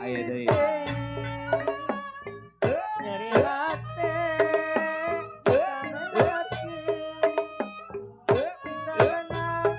aya deui. Nyeri hati sampai hati tenang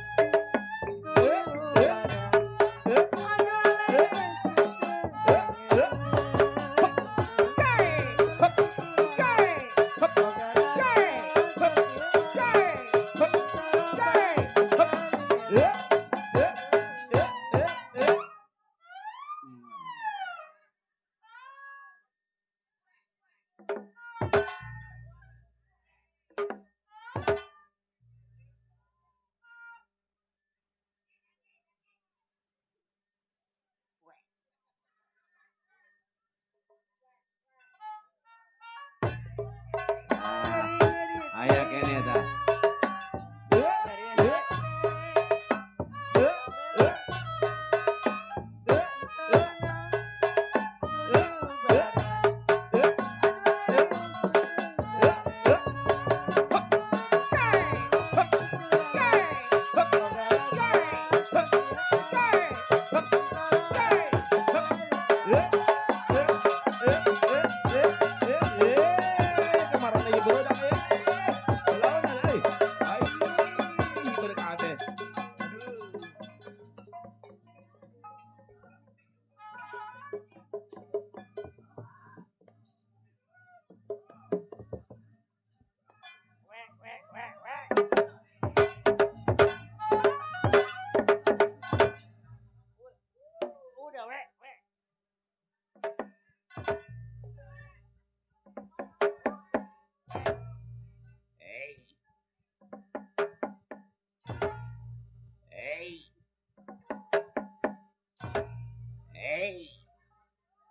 Aya kene eta. Udah wek.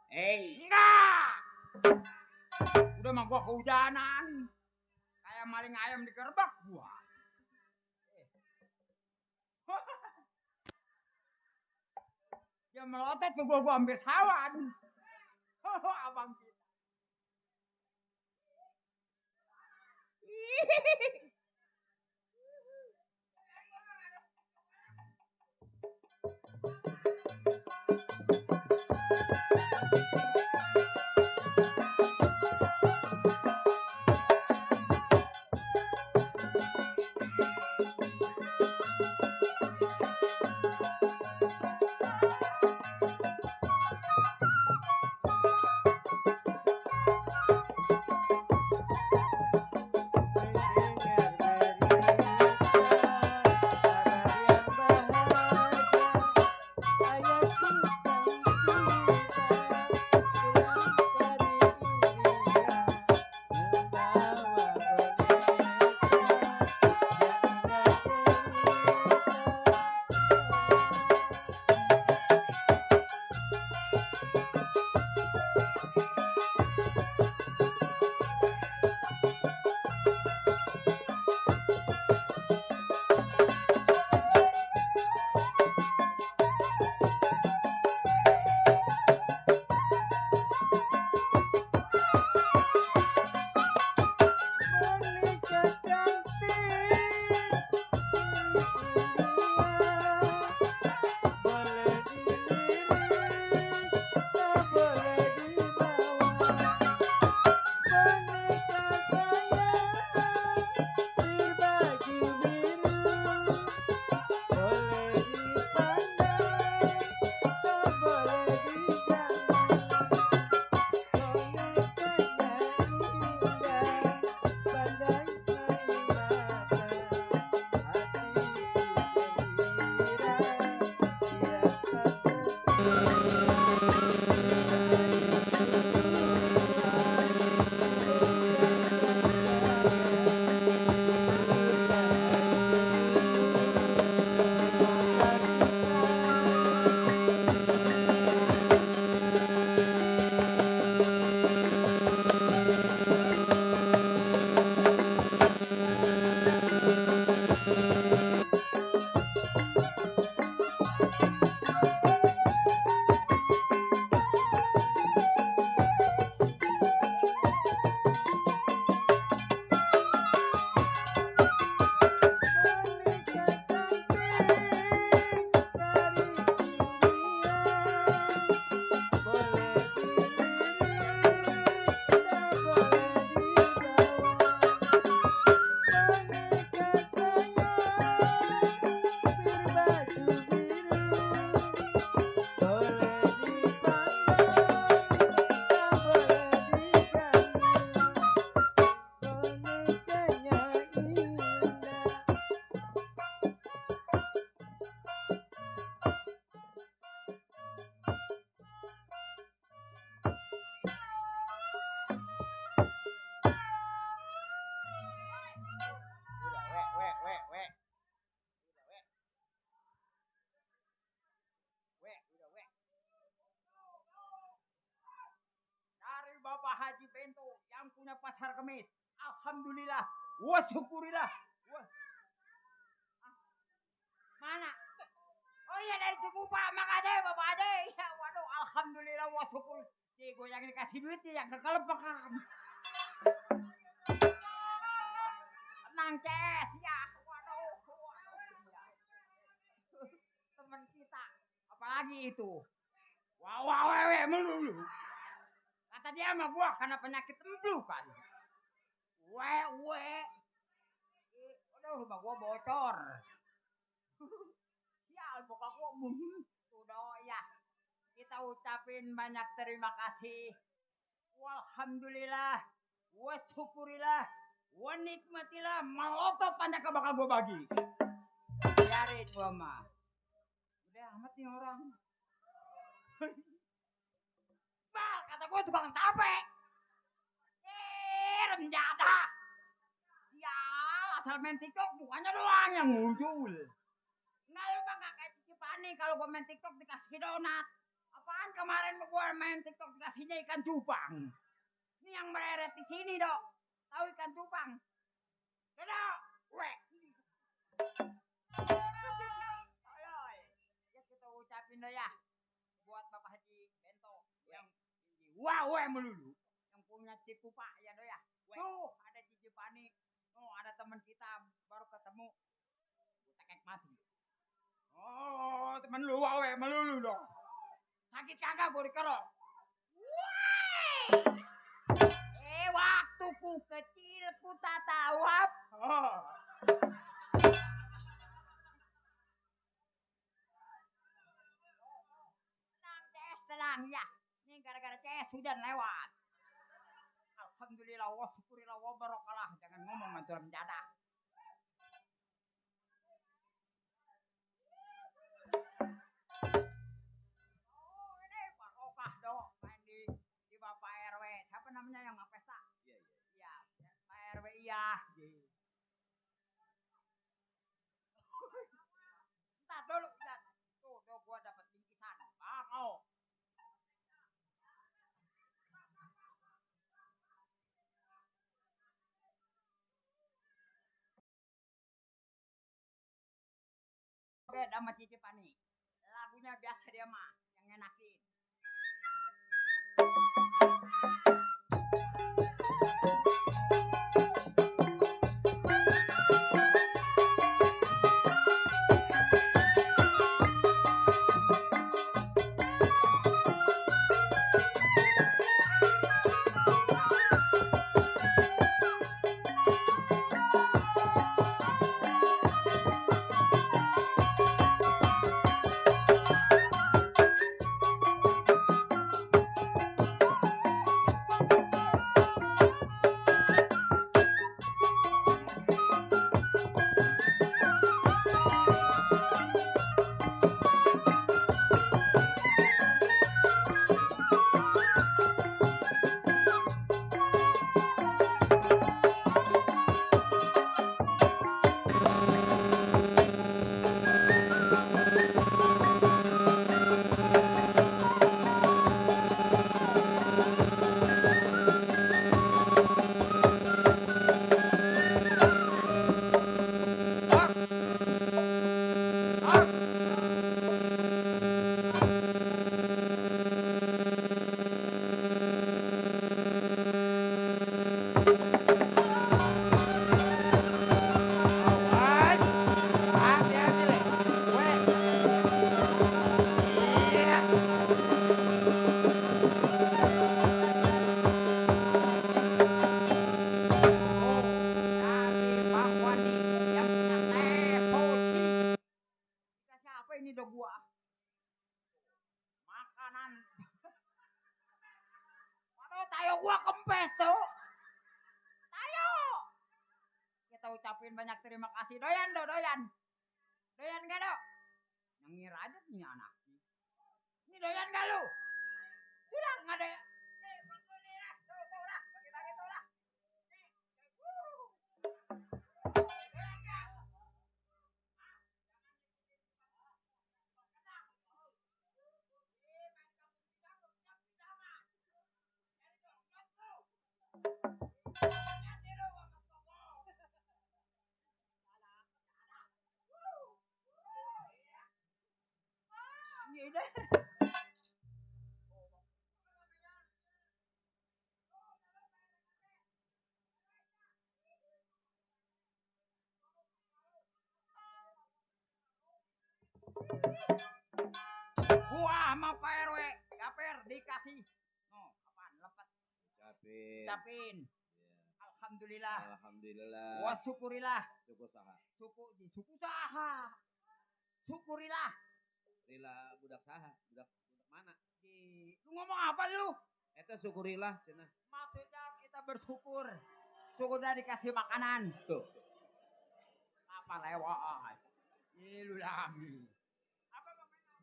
Enggak. Udah mah gua kehujanan. Kayak maling ayam dikerbak gua. Dia melotot ke gua hampir sawan. Abang kita. yang punya pasar kemis. Alhamdulillah. Wa syukurillah. Mana? Oh iya dari Cikupa, makasih Bapak Ade. Ya, waduh, alhamdulillah wa syukur. Gue yang dikasih duit yang kekelepakan. Tenang Ces ya. Waduh. Teman kita. Apalagi itu. Wewe melulu. Kata dia sama gua karena penyakit emblu kan. Wewe. Aduh, rumah gua bocor. Sial, bokap gua udah ya. Kita ucapin banyak terima kasih. Walhamdulillah. Wa syukurillah. Wa nikmatillah. Melotot banyak bakal gua bagi. Biarin gua mah. Udah amat nih orang. Bal, kata gua tukang tape. Renjada. Sial, asal main TikTok bukannya doang yang muncul. Nggak, lu mah gak kayak Cici Pani kalau gua main TikTok dikasih donat. Apaan kemarin gua main TikTok dikasihnya ikan cupang. Ini yang mereret di sini, Dok. Tahu ikan cupang? Dok, weh. Ya kita ucapin dah ya. Buat Bapak Haji Bento yang weh melulu. Yang punya Cikupa ya, Dok ya. Tuh, ada Cici Pani. Oh, ada teman kita baru ketemu. Gua tekek mati. Oh, temen lu weh melulu dong. Sakit kagak gua dikerok. Waktuku kecil ku tak tahu apa. Tenang Ces, tenang ya. Ini gara-gara Ces hujan lewat. Alhamdulillah wa syukurillah wa barokallah. Jangan ngomong mantul menjadah. Oh, ini barokah dok. Main di Bapak RW. Siapa namanya yang pesta? Iya, Pak RW iya. Ntar dulu, ntar. Tuh gua dapat bingkisan. Bang, oh. Oke, sama Cici Pani. Lagunya biasa dia mah, yang enakin. Ucapin banyak terima kasih. Doyan do, doyan. Doyan gak do? Nyengir aja nih anak. Ini doyan gak lu? Tidak, gak ada ya. Thank you. Iya deh. Wah, sama Pak RW, Gaper dikasih. Oh, apaan? Lepet. Ucapin. Ucapin. Iya. Alhamdulillah. Alhamdulillah. Wa syukurillah. Suku saha. Suku saha. Syukurilah. Rila budak saha. Budak mana? Lu ngomong apa lu? Eta syukurilah cenah. Maksudnya kita bersyukur. Syukur udah dikasih makanan. Tuh. Apa lewat? Lu lagi. Apa makanan?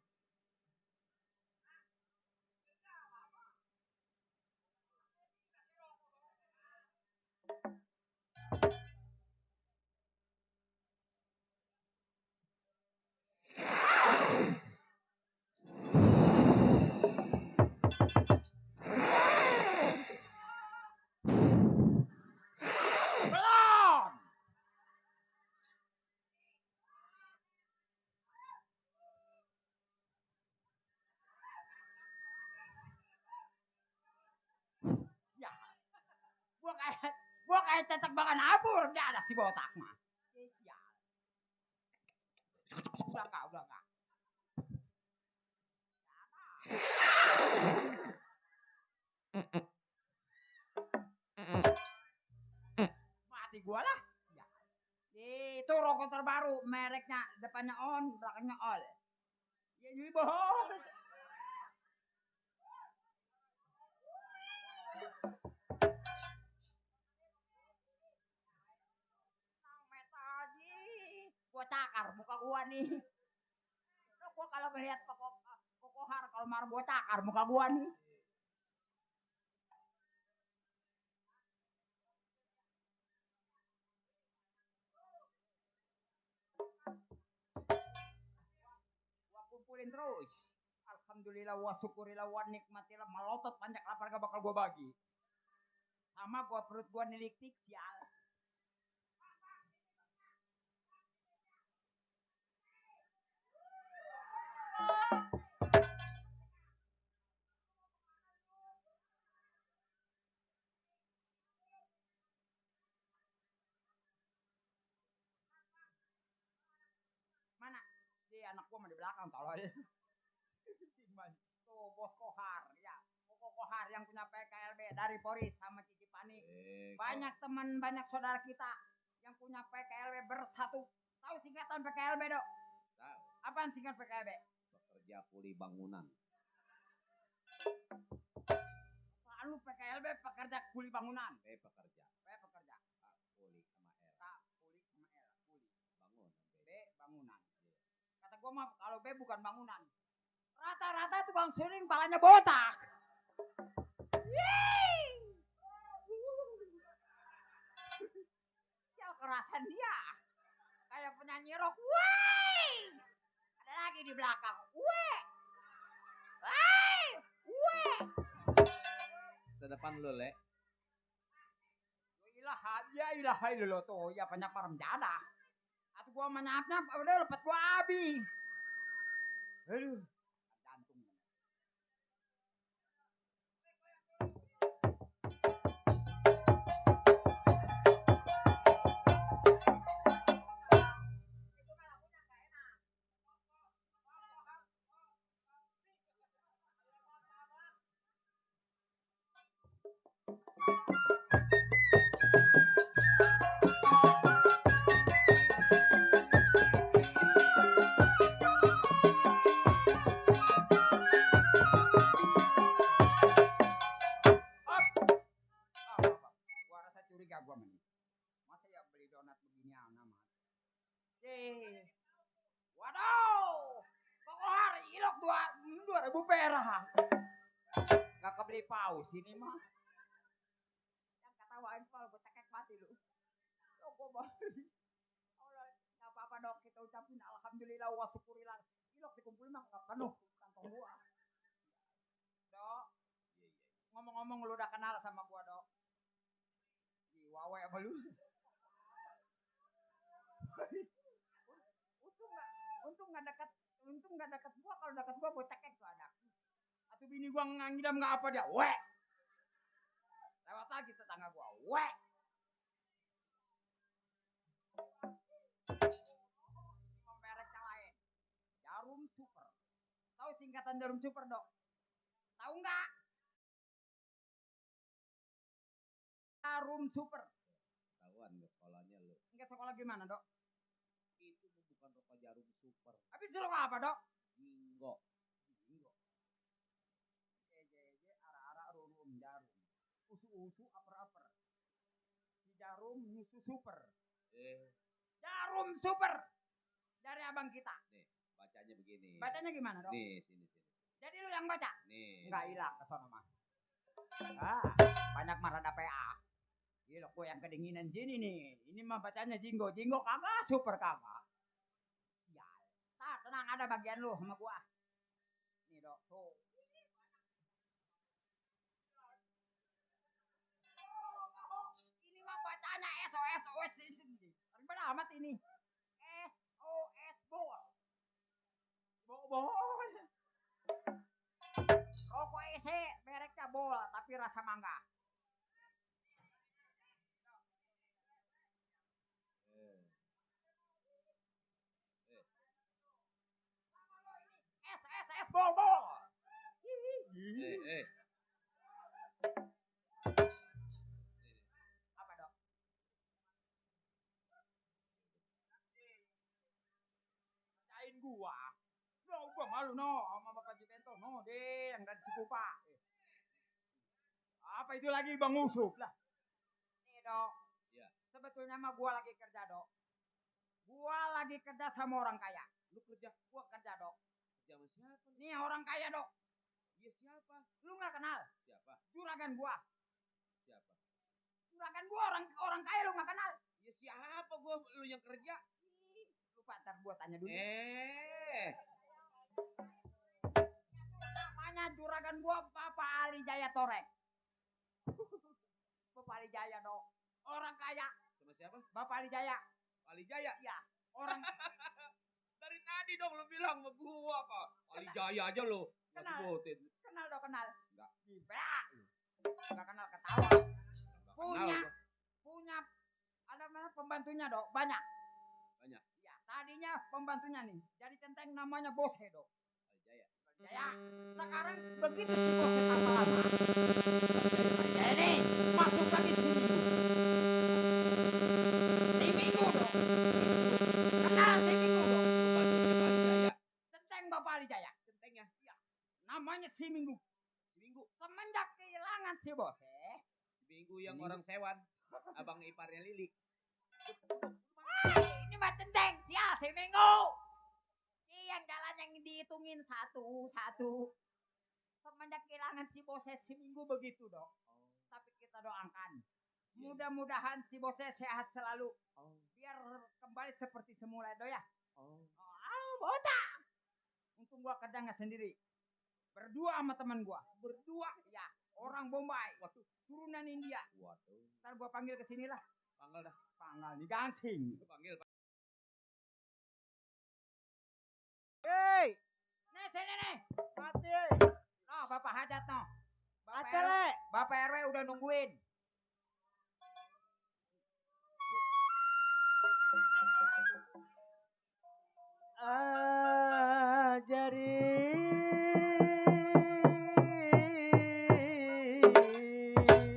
Belum. Siap. Gua kayak tetek bagan abur, enggak ada si botak mah. Siap. Udah kak. Mati gua lah. Siap. Itu rokok terbaru, mereknya depannya on, belakangnya all. Ya jadi bohong. Gua cakar muka gua nih. Gua kalau ngeliat kokohar kalau marah gua cakar muka gua nih. Gua kumpulin terus. Alhamdulillah wa syukurillah wa nikmatillah, melotot panjang lapar gak bakal gua bagi. Sama gua perut gua nilik-tik sial. Mana? Di anak gua mah di belakang tolol. Simban. Tuh bos Kohar ya. Kohar yang punya PKLB dari Poris sama Cici Panik. Banyak teman, banyak saudara kita yang punya PKLB bersatu. Tahu singkatan PKLB, Dok? Tahu. Apaan singkat PKLB? Pekerja kuli bangunan. Lalu PKLB pekerja kuli bangunan. Pekerja. Pekerja. K kuli sama R. K kuli sama L. Kuli. Bangun. B bangunan. Kata gua mah kalau B bukan bangunan. Rata-rata tukang suling palanya botak. Sial kerasan dia. Kayak penyanyi rock. Wey! Ada lagi di belakang. Wey! Wey! Wey! Sedepan lu, Le. Ilah illallah tuh. Ya banyak parem jadah. Atau gua menyapnya udah lepet gua habis. Aduh. Jantung. Gua rasa curiga gua mah. Masa ya beli donat beginian amat. Waduh. Kohar ilok 2.000 perak. Gak kebeli paus ini mah. Yang ketawain kalau gue cekek mati lu. Lo gue Allah, gak apa-apa dok, kita ucapin alhamdulillah wa syukurillah. Ilok dikumpulin mah gak penuh kantong gua. Dok. Ngomong-ngomong lu udah kenal sama gua, Dok. awek balu. Untung nggak dekat gua, kalau dekat gua cekek tuh anak. Atau bini gua ngidam nggak apa dia, wek. Lewat lagi tetangga gua, wek. Merek yang lain, Jarum Super. Tahu singkatan Jarum Super dok? Tahu nggak? Jarum Super. Tahuan nggak sekolahnya lu? Enggak sekolah gimana dok? Itu bukan rokok Jarum Super. Habis itu rokok apa dok? Jinggo. JJ ara-ara rurum jarum. Usu-usu aper-aper. Si Jarum nyusu super. Jarum Super. Dari abang kita. Nih, bacanya begini. Bacanya gimana dok? Nih, sini. Jadi lu yang baca? Nih. Enggak hilang ke sono mah. Banyak marah ada PA. Gila gue yang kedinginan sini nih. Ini mah bacanya jinggo. Jinggo kagak, super kagak. Sial. Tenang ada bagian lu sama gua. Nih dok, tuh. Ini mah bacanya SOS ini. Ribet amat ini. SOS bol. Bol. Rokok EC mereknya bol tapi rasa mangga. SSS bol. Apa dok? Bacain gua. No, gua malu no sama Bapak Jibento. No deh yang dari Cikupa. Apa itu lagi Bang Usup lah. Nih dok. Ya. Sebetulnya mah gua lagi kerja dok. Gua lagi kerja sama orang kaya. Lu kerja? Gua kerja dok. Kerja sama siapa? Nih orang kaya dok. Iya siapa? Lu nggak kenal? Siapa? Juragan gua. Siapa? Juragan gua orang kaya lu nggak kenal? Iya siapa gua lu yang kerja? Ih, lupa ntar gua tanya dulu. Namanya juragan gua Bapak Ali Jaya Torek. Bapak Ali Jaya dok. Orang kaya. Sama siapa? Bapak Ali Jaya. Ali Jaya. Iya. Orang dari tadi dong lu bilang sama gua apa? Ali Jaya aja lu. Kenal. Sebutin. kenal dok kenal. Enggak. Enggak kenal ketawa. Punya ada mana pembantunya dok banyak. Banyak. Iya. Tadinya pembantunya nih. Jadi centeng namanya Bose dok. Ali Jaya. Jaya. Sekarang begitu si Bose tambah lama. Jadi masuk lagi seminggu. Seminggu dok. Kenal seminggu dok. Pembantunya Pak Ali Jaya. Centeng Bapak Ali Jaya. Centengnya. Iya. Namanya seminggu. Seminggu. Semenjak kehilangan si Bose. Seminggu yang orang sewan. Abang iparnya Lili. Ini mah centeng. Sial seminggu. Ini yang jalan yang dihitungin satu-satu. Semenjak kehilangan si Bose seminggu begitu dok. Tapi kita doakan. Mudah-mudahan si Bose sehat selalu. Biar kembali seperti semula do ya. Bota. Untung gua kerja nggak sendiri. Berdua sama teman gua. Berdua. Ya. Orang Bombay. Waduh. Turunan India. Waduh. Ntar gua panggil ke sini lah. Panggil dah. Panggil nih gangsing. Panggil. Hei, Nih sini nih. mati. No, Bapak Hajat no. Mati le. Bapak RW udah nungguin.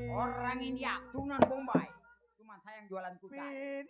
Orang India, turunan Bombay. Cuman saya yang jualan kucai.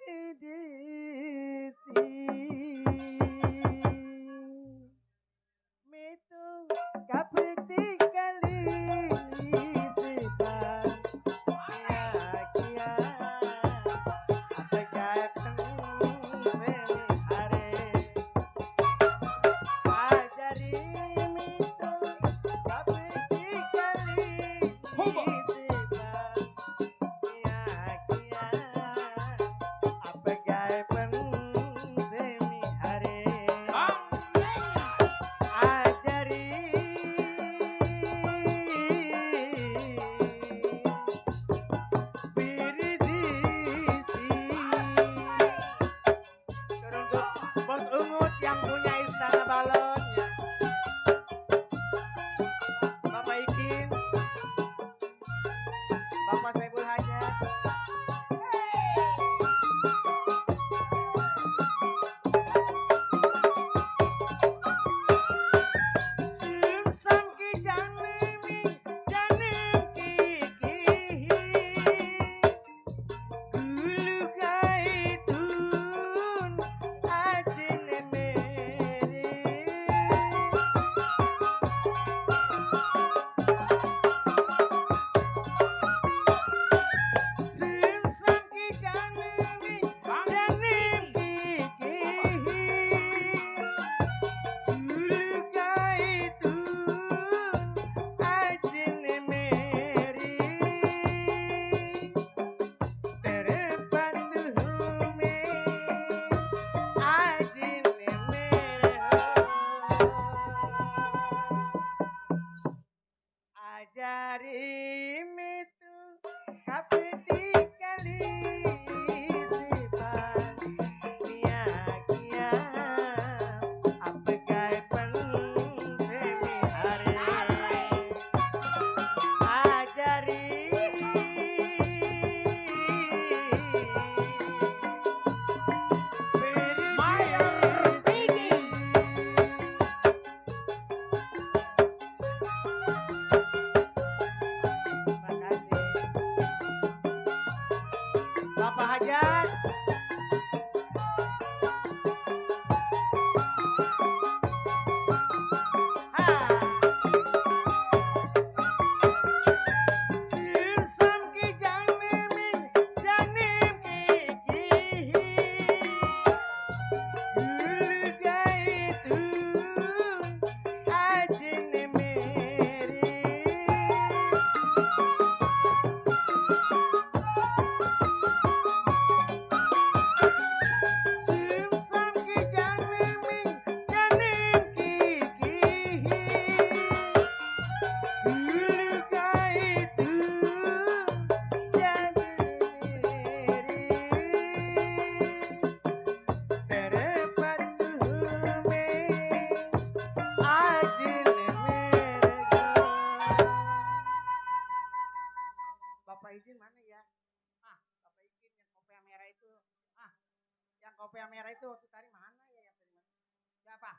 mana ya yang terima? Siapa?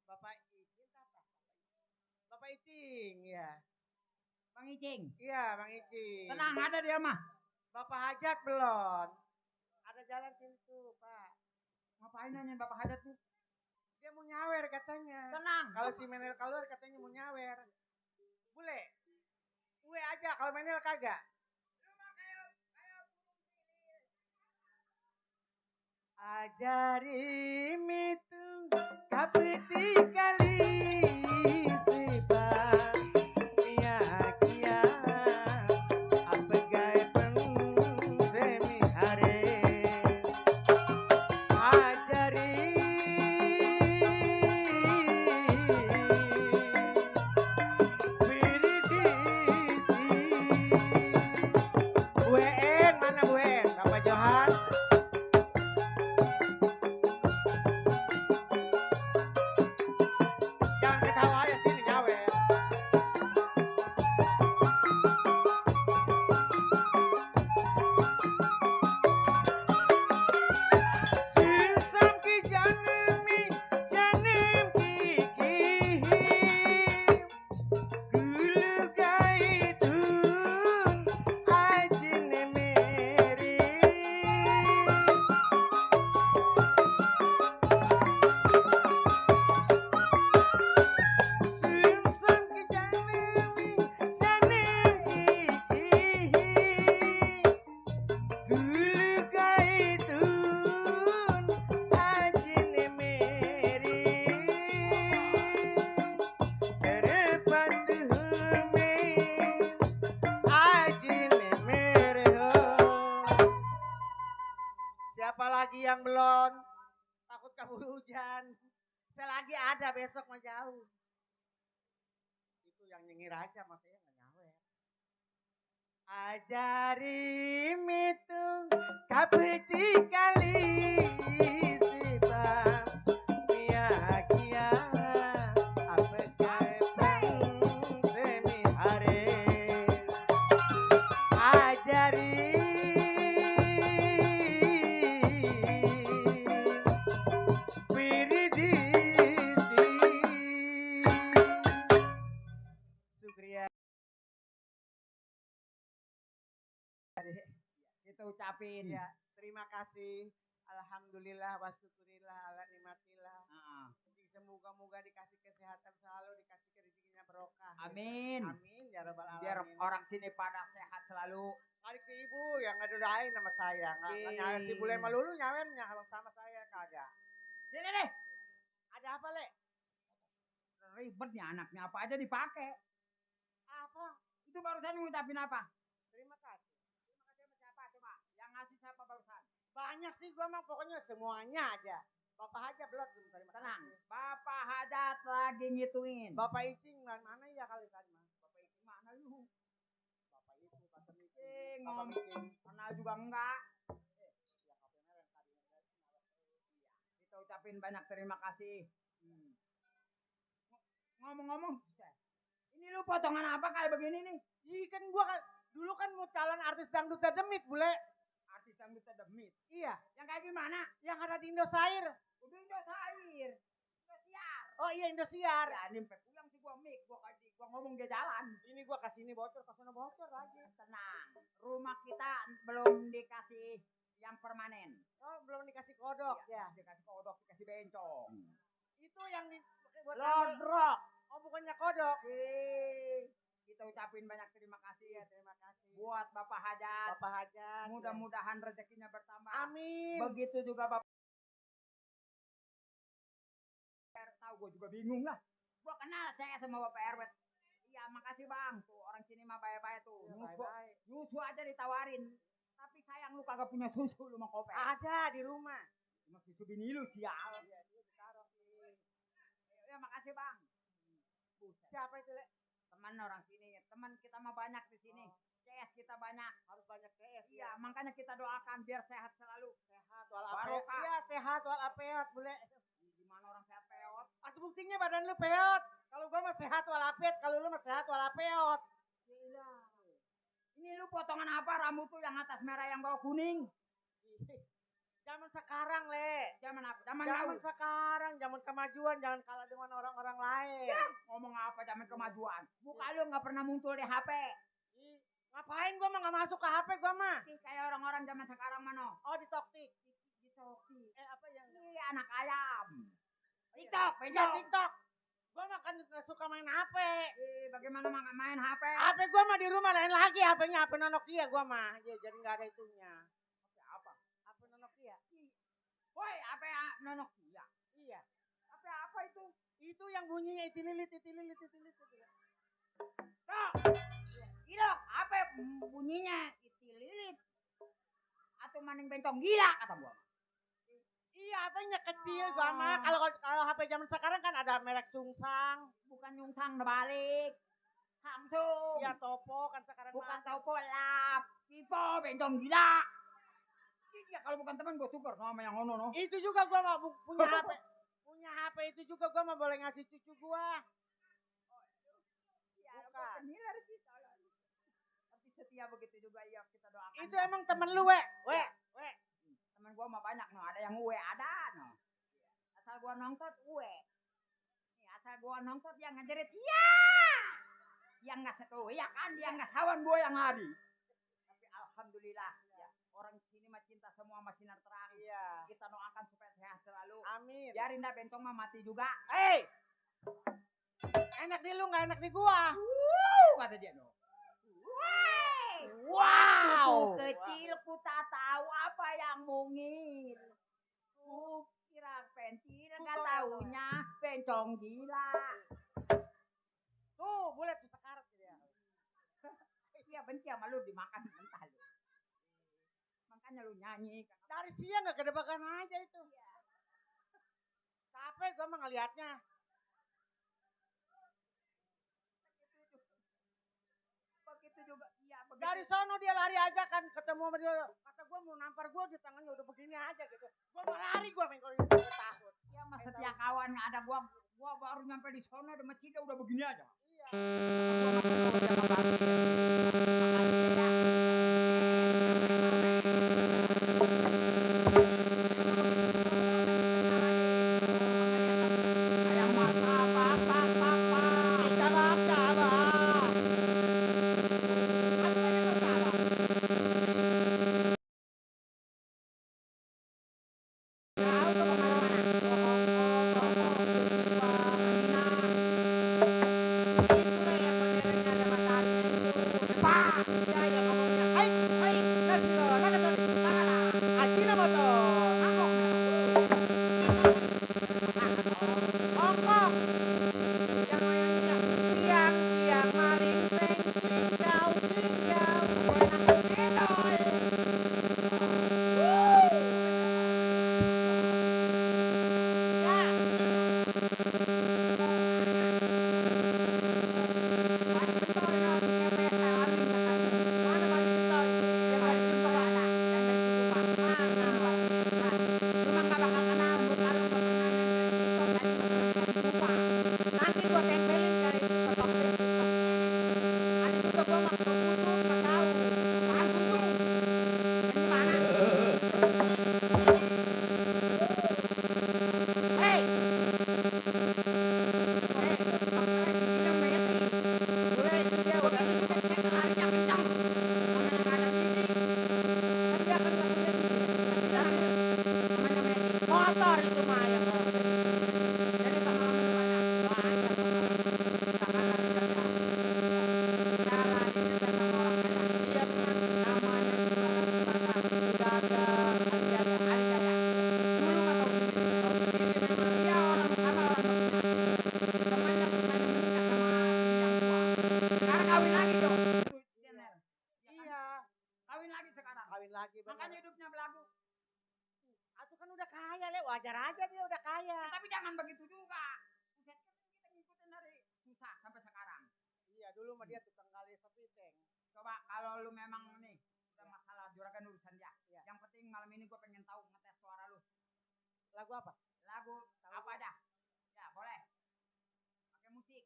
Bapak Icing apa? Bapak Icing, ya. Bang Icing. Iya, Bang Icing. Tenang, ada dia mah. Bapak Hajat belum. Ada jalan situ, Pak. Ngapain nanya Bapak Hajat tuh? Dia mau nyawer katanya. Tenang. Kalau si Menel keluar katanya mau nyawer. Boleh. Gue aja kalau Menel kagak. Ajari itu kapiti kali sebab dia kia apa gaya semi hari ajari wiridisi Buen mana Buen Bapak Johan jangan ketawa ya sini nyawer. Sisam ki janemi janem kiki gulu gaitun ajine meri Sisam ki janemi janem kiki gulu gaitun ajine meri derepan tuhume ajine meri siapa lagi yang belum takut kabur hujan selagi ada besok mah jauh itu yang nyengir aja maksudnya nggak nyawer ajari itu kapiti kali sibam Mia kia apa kepeng semi hari ajari wiridisi Sukriya Kita ucapin. ya terima kasih alhamdulillah wa syukurillah ala nikmatillah Heeh. semoga-moga dikasih kesehatan selalu dikasih rezekinya berkah Amin. amin ya rabbal Biar alamin orang sini pada sehat selalu. Adik si ibu yang ngedoain sama saya nggak nyawer si bule melulu nyawernya sama saya kagak Sini deh. ada apa le Ribet nih anaknya, apa aja dipakai. apa Itu barusan ngucapin apa? terima kasih Terima kasih sama siapa coba? Yang ngasih siapa barusan? banyak sih gua mah pokoknya semuanya aja bapak aja belum terima Tenang. kasih. Bapak Hajat lagi ngituin. Bapak Icing mana ya kali tadi mah Bapak itu mana lu? bapak itu kata Icing, Icing ngom. bapak Icing Kenal juga enggak? ya HP merah tadi Kita ucapin banyak terima kasih. Ngomong-ngomong, ini lu potongan apa kayak begini nih? Ih kan gua kan dulu kan mau calon artis dangdut demit bule Artis yang bisa demit. iya Yang kayak gimana? yang ada di Indosiar Udah Indosiar. Indosiar. oh iya Indosiar Ya, ini sampai pulang sih gua mic, gua ngomong dia jalan. ini gua kasih ini bocor kasih bocor lagi Tenang. Rumah kita belum dikasih yang permanen. oh belum dikasih kodok ya Dikasih kodok, dikasih bencong. itu yang di buat Lodrok. oh bukannya kodok Kita ucapin banyak terima kasih iya terima kasih buat Bapak Hajat. Bapak Hajat Mudah-mudahan rezekinya bertambah. amin Begitu juga Bapak. Tahu gue juga bingung lah. Gue kenal saya sama Bapak RW. Iya makasih bang. Tuh orang sini mah baik-baik tuh. Nyusu aja ditawarin. Tapi sayang lu kagak punya susu lu mau kopi. ada di rumah Cuma susu bini lu sial. iya dia ditaruh nih. Ya makasih bang. siapa itu le Teman orang sini. Teman kita mah banyak di sini. CS kita banyak. harus banyak CS Iya makanya kita doakan biar sehat selalu. sehat walafiat Barokah. iya sehat walafiat bule Gimana orang sehat peot? atau buktinya badan lu peot kalau gua mah sehat walafiat kalau lu mah sehat walafiat Gila. Ini lu potongan apa rambut tuh yang atas merah yang bawah kuning? Zaman sekarang, Le. Zaman apa? Zaman Zaman gaul. sekarang, zaman kemajuan, jangan kalah dengan orang-orang lain. Ngomong apa zaman kemajuan? Muka lu nggak pernah muncul di HP. Ih, ngapain gua mah nggak masuk ke HP gua mah? Kayak orang-orang zaman sekarang mana? Oh, di Toktik. Di Toki. Apa yang Iya anak ayam. TikTok, ya, TikTok. TikTok. Gua mah kan nggak suka main HP. Bagaimana main HP? HP gua mah di rumah lain lagi, HP-nya HP Nokia gua mah. Ya, jadi nggak ada itunya. Apa? HP Nokia. Woi, HP nonok ya. Iya. HP apa itu? Itu yang bunyinya itililit. Tok. Gila, HP bunyinya itililit. Atau maning bentong gila kata gua. Iya, HP-nya kecil gua mah. Kalau HP zaman sekarang kan ada merek Sungsang. Bukan Nyungsang balik. Samsung. Iya, Topo kan sekarang. Bukan Topo lap. Vivo bentong gila. Iya kalau bukan teman gua tuker sama yang ono no. Itu juga gua mah punya HP. Punya HP itu juga gua mah boleh ngasih cucu gua. Ya, bukan harus kita. Tapi setia begitu juga ya kita doakan. Itu emang temen lu, we. Temen gua mah banyak no, ada yang uwe ada no. Asal gua nongtot uwe. Nih, asal gua nongtot yang ngejerit iya. Yang nggak setu ya kan, yang nggak sawan gua yang ngadi. Tapi alhamdulillah ya, orang sini mah cinta semua sama sinar terang. Iya. Kita doakan supaya sehat selalu. Amin. Biarin dah bentong mah mati juga. Enak di lu, nggak enak di gua. Kata dia no. Wow. Waktu kecil ku tak tahu apa yang mungil. Ku kira pentil gak taunya bencong gila. Tuh, boleh tuh sekarat dia. Iya benci sama lu dimakan mentah lu. Makanya lu nyanyi. Dari siang nggak kedebakan aja itu. Capek gua mah ngeliatnya. Begitu juga. Iya begitu. Dari sono dia lari aja kan ketemu sama dia. Kata gua mau nampar gua di tangannya udah begini aja gitu. Gua mau lari gua main kalau gua takut. Ya mas setiap kawan yang ada gua baru nyampe di sono ada masjid udah begini aja. Iya. Gua mah kenal sama Bang. Makanya hidupnya belagu. Aku kan udah kaya, Le. Wajar aja dia udah kaya. Tapi jangan begitu juga. Buset, kan kita ngikutin dari susah sampai sekarang. Iya, dulu mah dia tukang gali sepiteng. Coba kalau lu memang nih udah masalah juragan urusan dia. Ya. Yang penting malam ini gue pengen tahu ngetes suara lu. Lagu apa? Lagu apa aja? Ya, boleh. Pakai musik.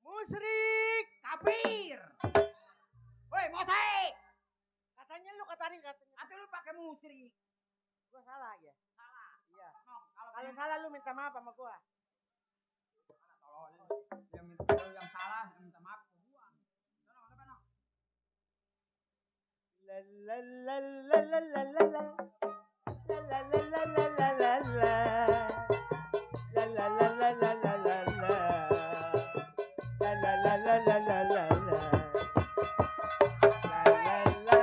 Musrik. Kapir. Woi, musik. Katanya lu katanya. Atau lu pakai musik. Gua salah ya? Salah. Iya. Nong, kalau Kalau salah lu minta maaf sama gua. tolol yang minta yang salah yang minta maaf ke gua. Sono, apa Nong? La la la la la la la la. La la la la la la la la. La la la la la la la la. La la la la la la la la. La la la la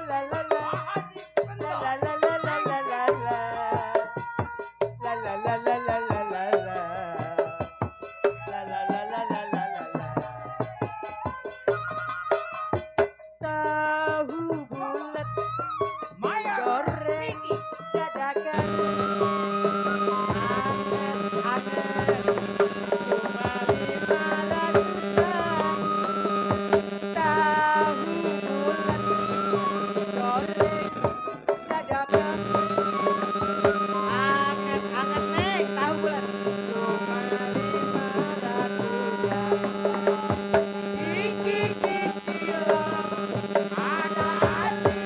la la la. Pak Haji Bento. La la la la la la la. La la la la la la la la. La la la la la la la la. Tahu bulat Maya goreng Vicky. dadakan anget-anget cuma 500-an. Tahu bulat goreng dadakan anget-anget nih tahu bulat cuma 500-an. Cicil-cicilan ada hati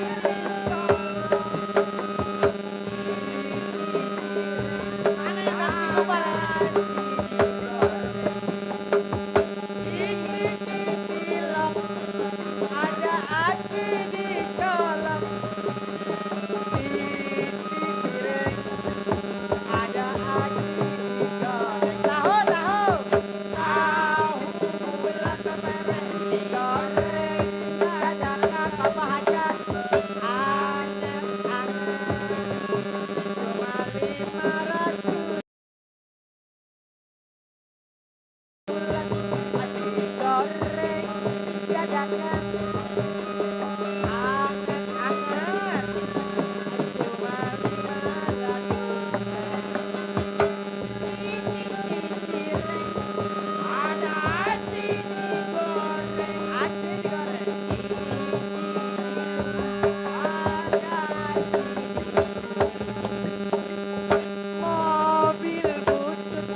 mana yang kasih kupalan cicil-cicilan ada hati di kolam cicil ada hati digoreng tahu bulat tepereng digoreng dadakan Papa Hajat anget-anget cuma 500 bulat digoreng dadakan anget-anget cuma 500 ada aci digoreng mobil butut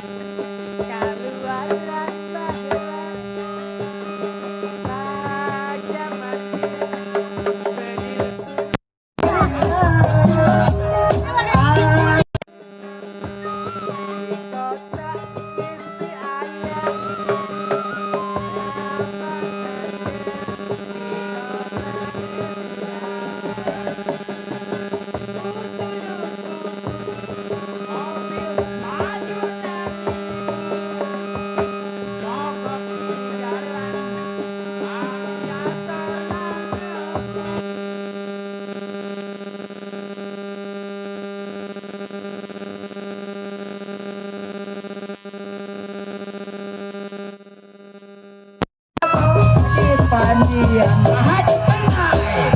keluaran baheula raja Madinah bedil kota mimpi ayam Mobil maju dari mogok di jalan hanya tenang Pandian Haji Bentai.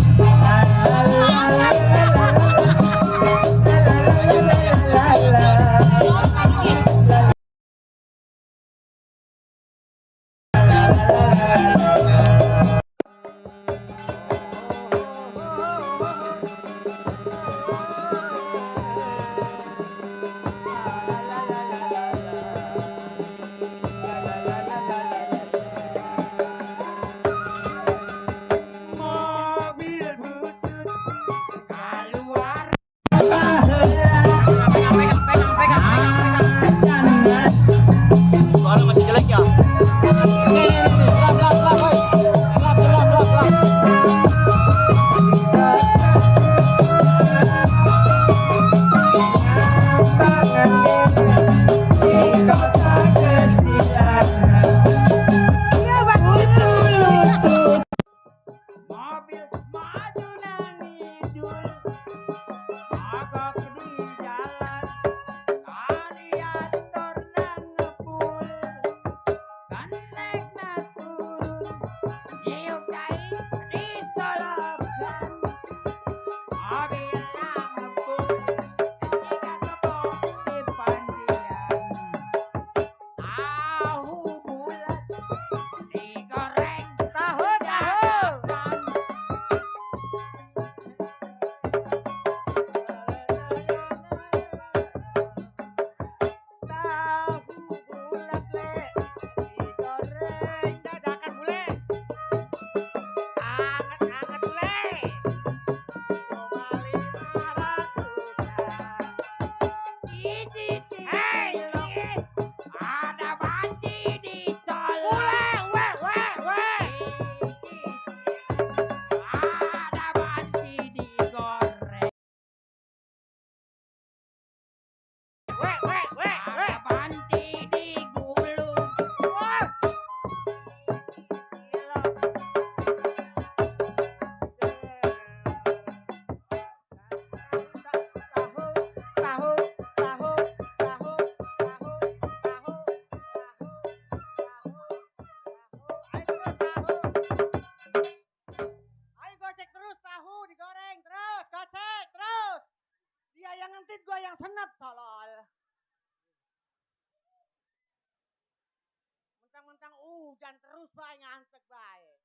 hujan terus bae ngantek bae.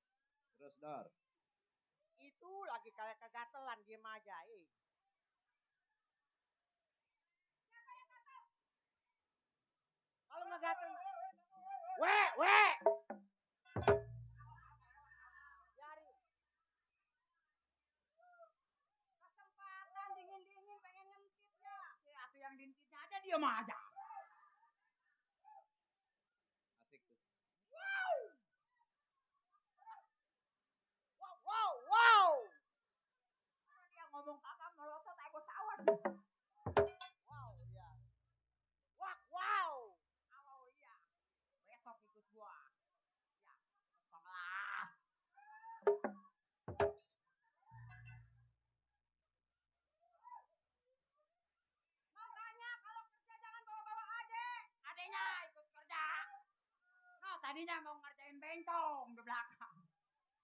Terus Dor. Itu lagi kayak kegatelan diem aja. Kalau nggak gatel, we. Yari. Kesempatan dingin-dingin pengen ngentit ya. Atau yang dintitnya aja diam aja. Asik tuh. Wow. Kalau dia ngomong kakak melotot aku sawat. Wow, ya. Wow. Oh iya. Besok ikut gua. Ya, kelas. Makanya kalau kerja jangan bawa-bawa adek. Adeknya ikut kerja. No, tadinya mau ngerjain bencong di belakang.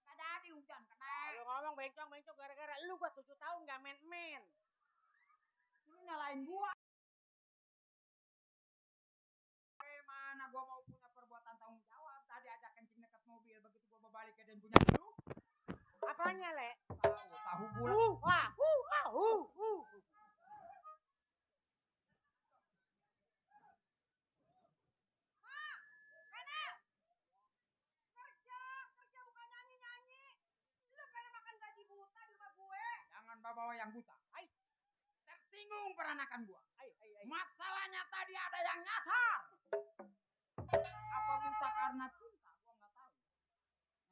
Gak jadi hujan kena. Kalau ngomong bencong gara-gara lu gua 7 tahun gak main. Lu nyalain gua. Mana gua mau punya perbuatan tanggung jawab. Tadi ajak kencing dekat mobil. Begitu gua berbalik ke dan punya dulu. Apanya, Le? Tahu bulat. Wah. Kerja bukan nyanyi. Lu pengen makan gaji buta di rumah gue. Jangan bawa yang buta. Tersinggung peranakan gua. Masalahnya tadi ada yang nyasar. Apa buta karena cinta? Gua nggak tahu.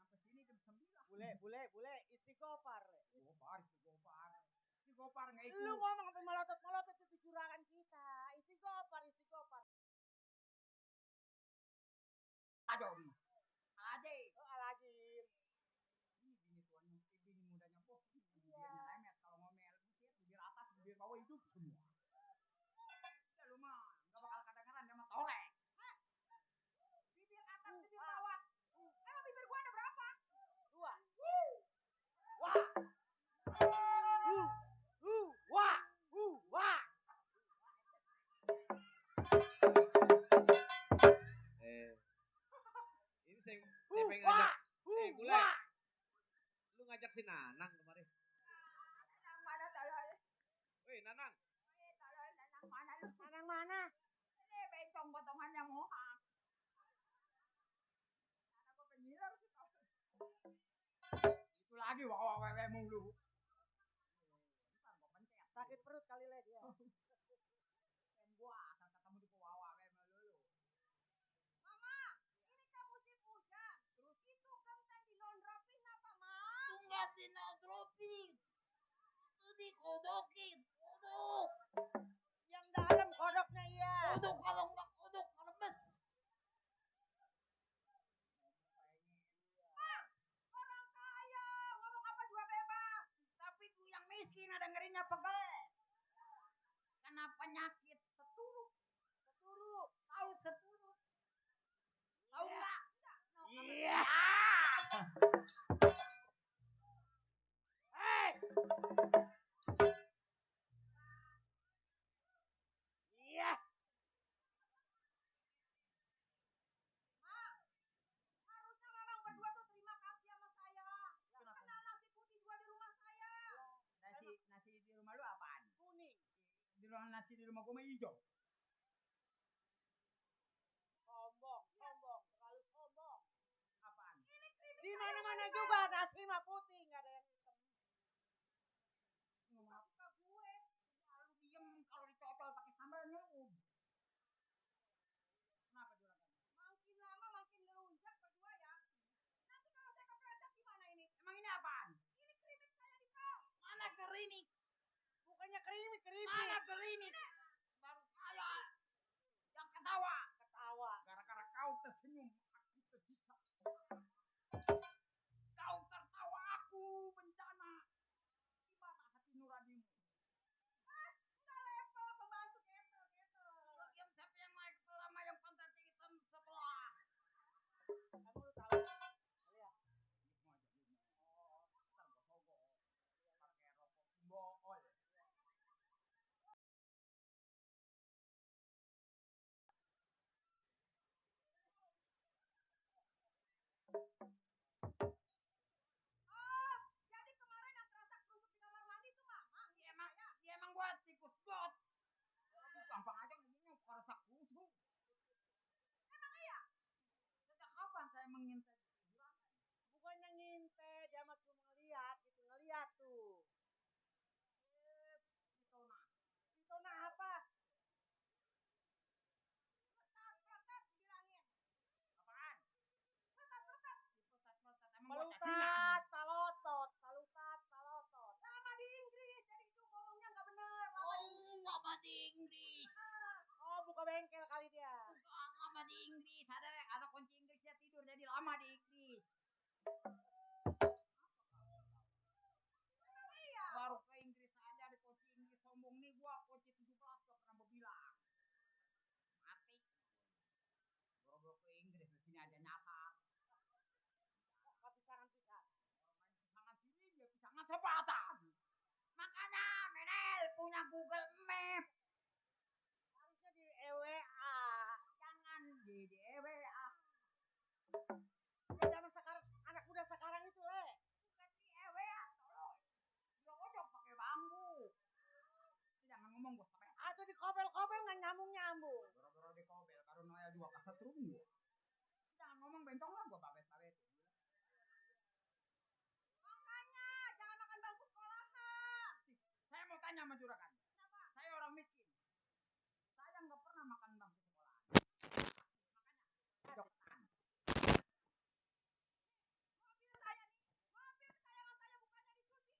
Sampai sini jam 9. Bule, istri Gopar. Si Gopar nggak ikut. Lu ngomong sampai melotot itu curahan kita. Istri Gopar. Adom. Alaji. Oh, Alajim. Ini bini mudanya bos. Dia lemes kalau ngomel. Buset, bibir atas, bibir bawah hidup semua. Ya lu mah nggak bakal kedengeran dia mah tolek. Bibir atas, bibir bawah. Emang bibir gua ada berapa? 2. Wah. Wah. Ini saya pengen ngajak. Bule. Lu ngajak si Nanang kemarin. Nanang mana tolol? Woi, Nanang. Tolol, Nanang mana lu? Nanang mana? Ini bencong potongannya mohak. Karena gua penyiar sih tolol. Itu lagi wawa wewe mulu. Sakit perut kali, Le, dia. Dan gua asal ketemu di wawa wewe mulu. Mama, ini kan musim hujan. Terus itu genteng dinondropin apa, Ma? Itu enggak dinondropin. Itu dikodokin. Kodok. Yang dalam kodoknya iya. Kodok kalau enggak kodok lemes. Orang kaya ngomong apa juga bebas. Tapi gue yang miskin ada ngerinya pegel. Kena penyakit seturuk. Tahu seturuk? Tahu enggak? Iya. Iya. Harusnya Mamang berdua tuh terima kasih sama saya. Kenal nasi putih juga di rumah saya. Nasi di rumah lu apaan? Kuning. Di ruang nasi di rumah gua mah hijau. Sombong. Terlalu sombong. Apaan? Di mana-mana juga nasi mah putih, enggak ada yang hitam. Ngomong apa ke gue? Lalu diem kalau dicocol pakai sambal nyelub. Kenapa juragan? Makin lama makin ngelunjak berdua ya. Nanti kalau saya kepleset gimana ini? Emang ini apaan? Ini keripik saya di kau. Mana keripik? Bukannya keripik. Mana keripik? Baru saya yang ketawa. Gara-gara kau tersenyum, aku tersiksa. Kau tertawa, aku bencana. Gimana hati nuranimu? Udah level pembantu gitu. Lagian siapa yang naik lama yang pantatnya hitam sebelah? Kamu lu tahu. Iya. Gitu aja lu. Ntar gua sogok. Pakai rokok bool. Jadi kemarin yang kerasa kerupuk di kamar mandi itu Mamang. Dia emang gua tikus got. Aku gampang aja ngomongnya kerasa kerupuk. Emang iya? Sejak kapan saya mengintai juragan? Bukannya ngintai, dia mah cuma ngeliat gitu, ngeliat tuh. Pitona. Pitona apa? Protet dibilangin. Apaan? Protet. Emang gua Pelutat, cacingan. palotot, pelutat, palotot. Lama di Inggris, jadi itu ngomongnya nggak bener. Lama di Inggris. Oh, buka bengkel kali dia. Bukan lama di Inggris. Ada kunci Inggris dia tidur, jadi lama di Inggris. Iya. Baru ke Inggris aja di kunci Inggris sombong nih gua kunci 17 gak pernah berbilang. Mati. Baru ke Inggris di sini aja nyasar. Pisangan-pisangan. Pisangan sini dia pisangan sebatan. Makanya Menel punya Google Map. Harusnya di EWA. Jangan di EWA. Ya zaman sekarang, anak muda sekarang itu le. Bukan di EWA tolong. Jodok pakai bambu. Jangan ngomong gua sampai. Atau di kobel-kobel nggak nyambung-nyambung. Boro-boro di kobel baru noya 2 kesetrum gua. Jangan ngomong bentong lah gua babet-babet. Makanya jangan makan bangku sekolahan. Saya mau tanya sama juragan. Kenapa? Saya orang miskin. Saya nggak pernah makan bangku sekolahan. Makanya jokan. Mobil saya nih, mobil kesayangan saya bukannya dicuci.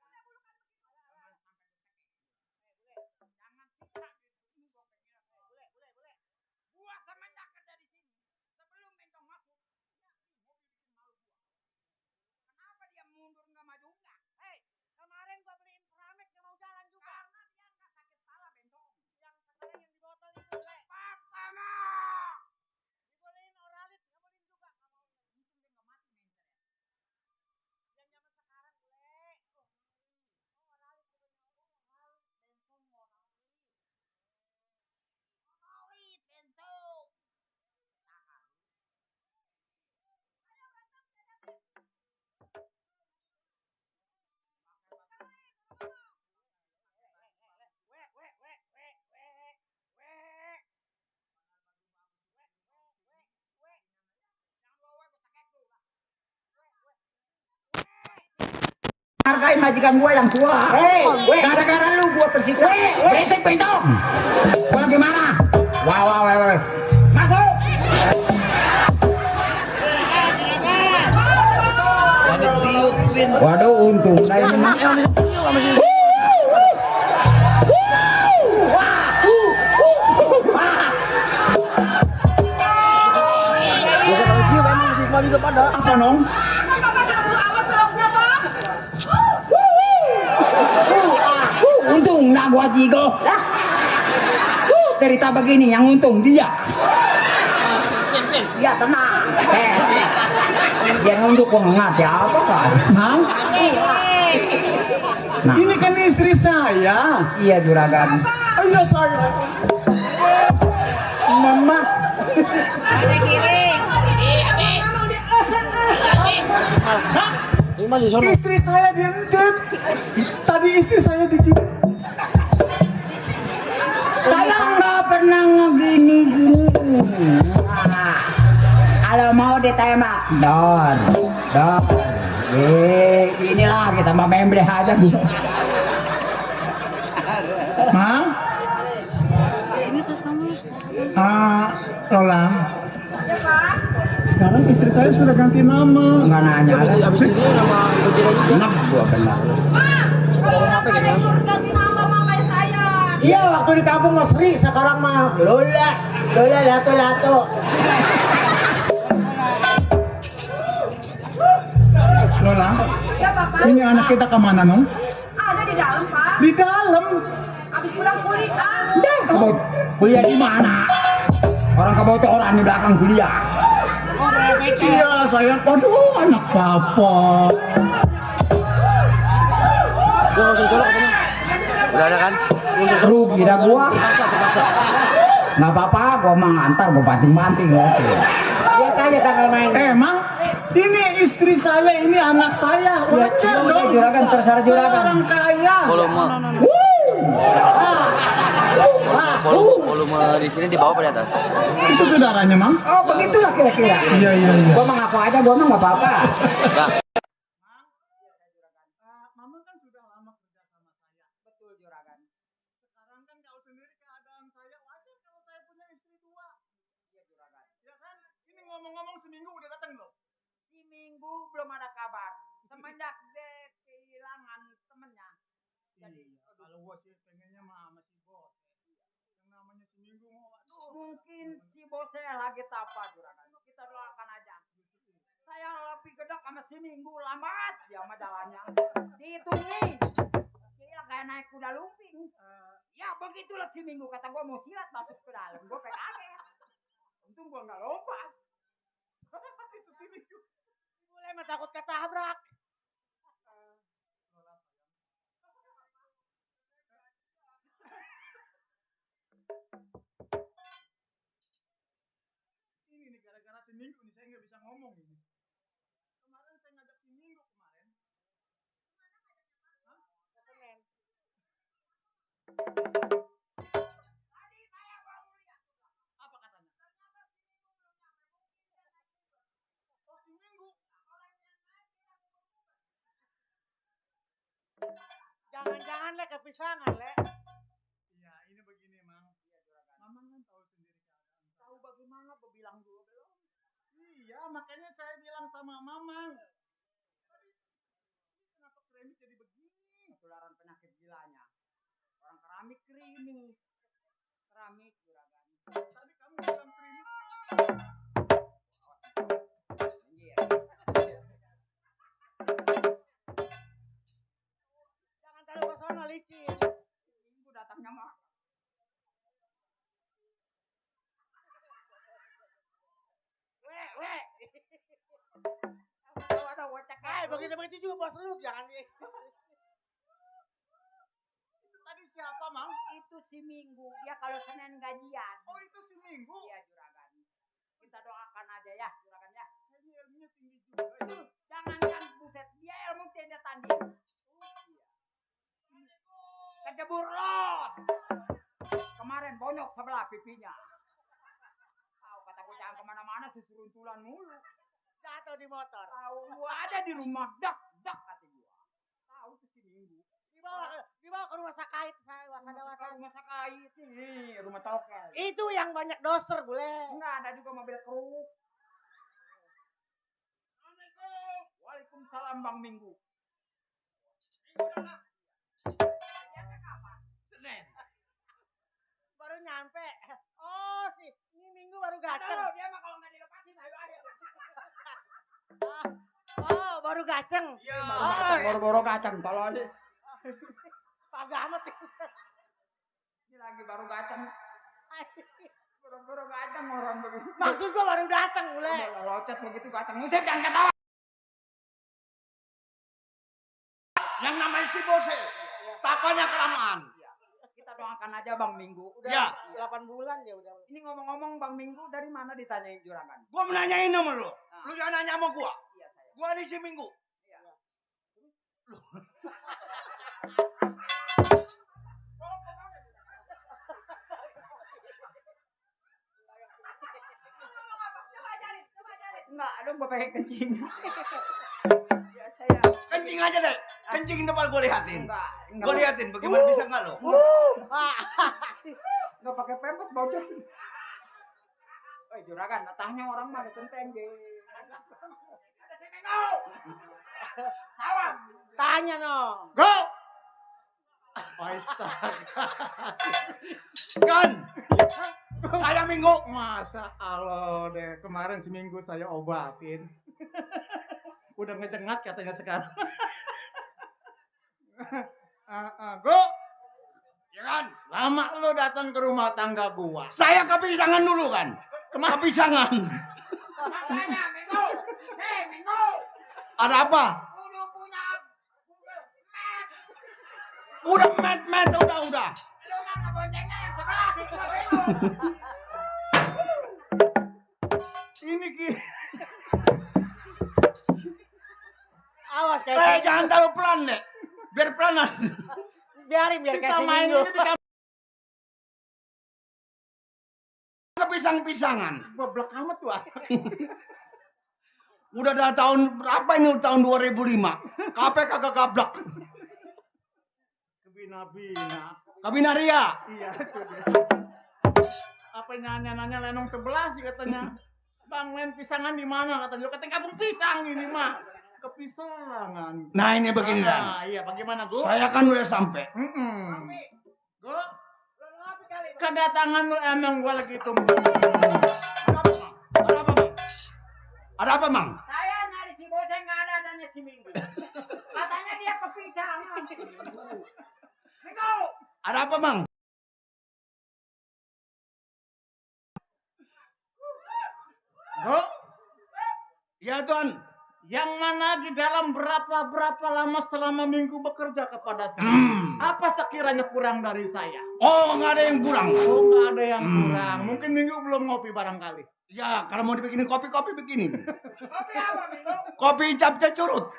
Udah bulukan begitu. Jangan sampai dicekik. Jangan sisa di dompetnya. Boleh. Gua semenjak kerja di sini, sebelum bentong masuk, ya, mobil bikin malu gua. Kenapa dia mundur nggak maju enggak? Kemarin gua beliin Pramek nggak mau jalan juga. Karena dia nggak sakit kepala bentong. Yang sekarang yang di botol itu le. Pertama, Dibeliin Oralit nggak beliin juga, nggak mau. untung dia nggak mati mencret. Yang zaman sekarang le. Oralit bukannya Oralit. Bentong Oralit bentong. Ayo bentong jadakin. Hargai majikan gua yang tua. Gara-gara lu gua tersiksa. Beresek bentong. Gua lagi marah. Wah. Masuk. Jadi tiupin. Waduh, untung saya menang. Apa nong? Untung nak gua jigo. Cerita begini yang untung dia. Ya tenang. Dia nunduk gua ngat ya apa kan? Hah? Nah. Ini kan istri saya. Iya juragan. Ayo saya. Mama. Istri saya dientet. Tadi istri saya digigit. Saya nggak pernah ngegini-gini. Nah, kalau mau ditembak, dor. Inilah kita mau membleh aja gitu. Ma? Lola. Sekarang istri saya sudah ganti nama. Nggak nanya. Abis ini nama enak gua benar. Iya, waktu di kampung Mas Ri, sekarang mah Lola lato. Lola. Ini anak kita kemana nong? Ada di dalam, Pak. Di dalam. Habis pulang kuliah. Kuliah di mana? Orang kabote orang di belakang kuliah. Iya saya. Waduh anak papa. Gua nggak usah colok katanya. Udah ada kan? Rugi dah gua. Terpaksa. Nggak apa-apa, gua mah ngantar, gua banting-banting ya. Lihat aja tanggal mainnya. Emang ini istri saya, ini anak saya. Wajar Udah, dong. juragan, terserah Saya juragan. orang kaya. Volume di sini di bawah pada atas. Itu saudaranya, Mang? Oh begitulah kira-kira. Iya, iya, iya. Gua mah ngaku aja, gua mah nggak apa-apa. Ya. Mama kan sudah lama kerja sama saya. Betul juragan. Sekarang kan kau sendiri keadaan saya. Wajar kalau saya punya istri dua. Iya juragan. Ya kan? Ini ngomong-ngomong seminggu udah datang belum? Si Minggu belum ada kabar. Semenjak dia kehilangan temennya. Iya. Kalau gua sih pengennya sama si bos. Yang namanya seminggu mau. Aduh. Mungkin si bosnya lagi tapa juragan. Kita doakan aja. Saya lebih gedek sama si Minggu lambat dia sama jalannya. Dihitungi. Dia kayak naik kuda lumping. Ya begitulah si Minggu kata gua mau silat masuk ke dalam. Gua kaget. Untung gua nggak lompat. Itu si minggu. Boleh mah takut ketabrak. Ini nih gara-gara si minggu nih saya nggak bisa ngomong ini. Kemarin saya ngajak si minggu kemarin. Hah? Ke Senen. Tadi saya baru lihat. Apa katanya? Oh si minggu. Jangan-jangan le kepisangan le. Iya ini begini Mang. Mamang kan tahu sendiri keadaan. Tahu bagaimana berbilang dulu belum? Iya makanya saya bilang sama Mamang. Ini kenapa keramik jadi begini? Ketularan penyakit gilanya. Orang keramik krimis. Keramik juragan. Tadi kamu bilang keramik. Anjir. Jangan terlalu ke sono licin. Minggu datangnya mah. We. Ada wecek. Begitu juga bos lu jangan di. Itu tadi siapa Mang? Itu si Minggu. Ya kalau Senin gajian. Oh itu si minggu. Iya juragan. Kita doakan aja ya juragan ya. Kayaknya ilmunya tinggi juga ya. Jangankan buset. Dia ilmu tidak tanding. Iya. Kejebur los. Kemarin bonyok sebelah pipinya. Tahu kata gue jangan kemana-mana susuruntulan mulu. Jatuh di motor. Tahu gua ada di rumah dak kata gua. Tahu tuh si Minggu. Dibawa ke rumah sakit saya wasada. Rumah sakit nih, rumah tokel. Itu yang banyak doster boleh. Enggak ada juga mobil keruk. Assalamualaikum. Waalaikumsalam Bang Minggu. Senin. Baru nyampe. Oh sih, ini minggu baru gaceng. Aduh, dia mah kalau nggak dilepasin ayo ada. Oh, baru gaceng. Iya, baru kacang tolong. Kagak amat. Ini lagi baru kacang. Baru kacang orang begitu. Maksud gua baru datang boleh. Locet begitu kacang. Musik jangan ketawa. Yang namanya si Bose. Tapanya kelamaan. Kita doakan aja Bang Minggu. Udah Ya. 8 bulan dia udah. Ini ngomong-ngomong Bang Minggu dari mana ditanyain juragan? Gua menanyain sama lu. Lu jangan nanya sama gua. Iya saya. Gua nih si Minggu. Iya. Enggak, aduh gua pakai kencing. Ya saya. Kencing aja deh. Kencing depan gua liatin. Enggak. Gua liatin bagaimana bisa enggak lo? Enggak pakai pempes bocor. Juragan, datangnya orang mah ada centeng deh. Ada si Minggu. Tawar. Tanya no. Go! Astaga. Kan! Saya Minggu. Masa Allah deh. Kemarin seminggu saya obatin. Udah ngejengat katanya sekarang. Go. Ya kan? Lama lu datang ke rumah tangga gua. Saya kepisangan dulu kan. Kepisangan. Makanya Minggu. Hei Minggu. Ada apa? Udah punya Google Map. Udah met udah. Lu mah ngeboncengnya yang sebelah sih gua bingung. Ini ki Jangan terlalu pelan, Dek. Biar pelanan. Biarin biar Kita kasih main minggu. ini di pisang-pisangan. Goblok amat tuh. Udah dah tahun berapa ini? Tahun 2005. KPK kagak gablak. Kebina-bina. Kabinaria. Iya, itu dia. Apa nyanyi-nyanyi lenong sebelah sih katanya. Bang, main pisangan di mana katanya? Lu katanya kampung pisang ini mah. Kepisangan. Nah, ini begini Dan. Iya, bagaimana, Gu? Saya kan udah sampai. Gu, kedatangan lu emang gua lagi tunggu. Ada apa, Mang? Saya nyari si Bose nggak ada, adanya si Minggu. Katanya dia kepisangan. Minggu. Ada apa, Mang? Bro? Ya, Tuan. Yang mana di dalam berapa lama selama Minggu bekerja kepada saya? Apa sekiranya kurang dari saya? Oh, nggak ada yang kurang. Oh, nggak ada yang kurang. Mungkin Minggu belum ngopi barangkali. Ya, kalau mau dibikinin kopi bikinin. Kopi apa, Minggu? Kopi capca curut.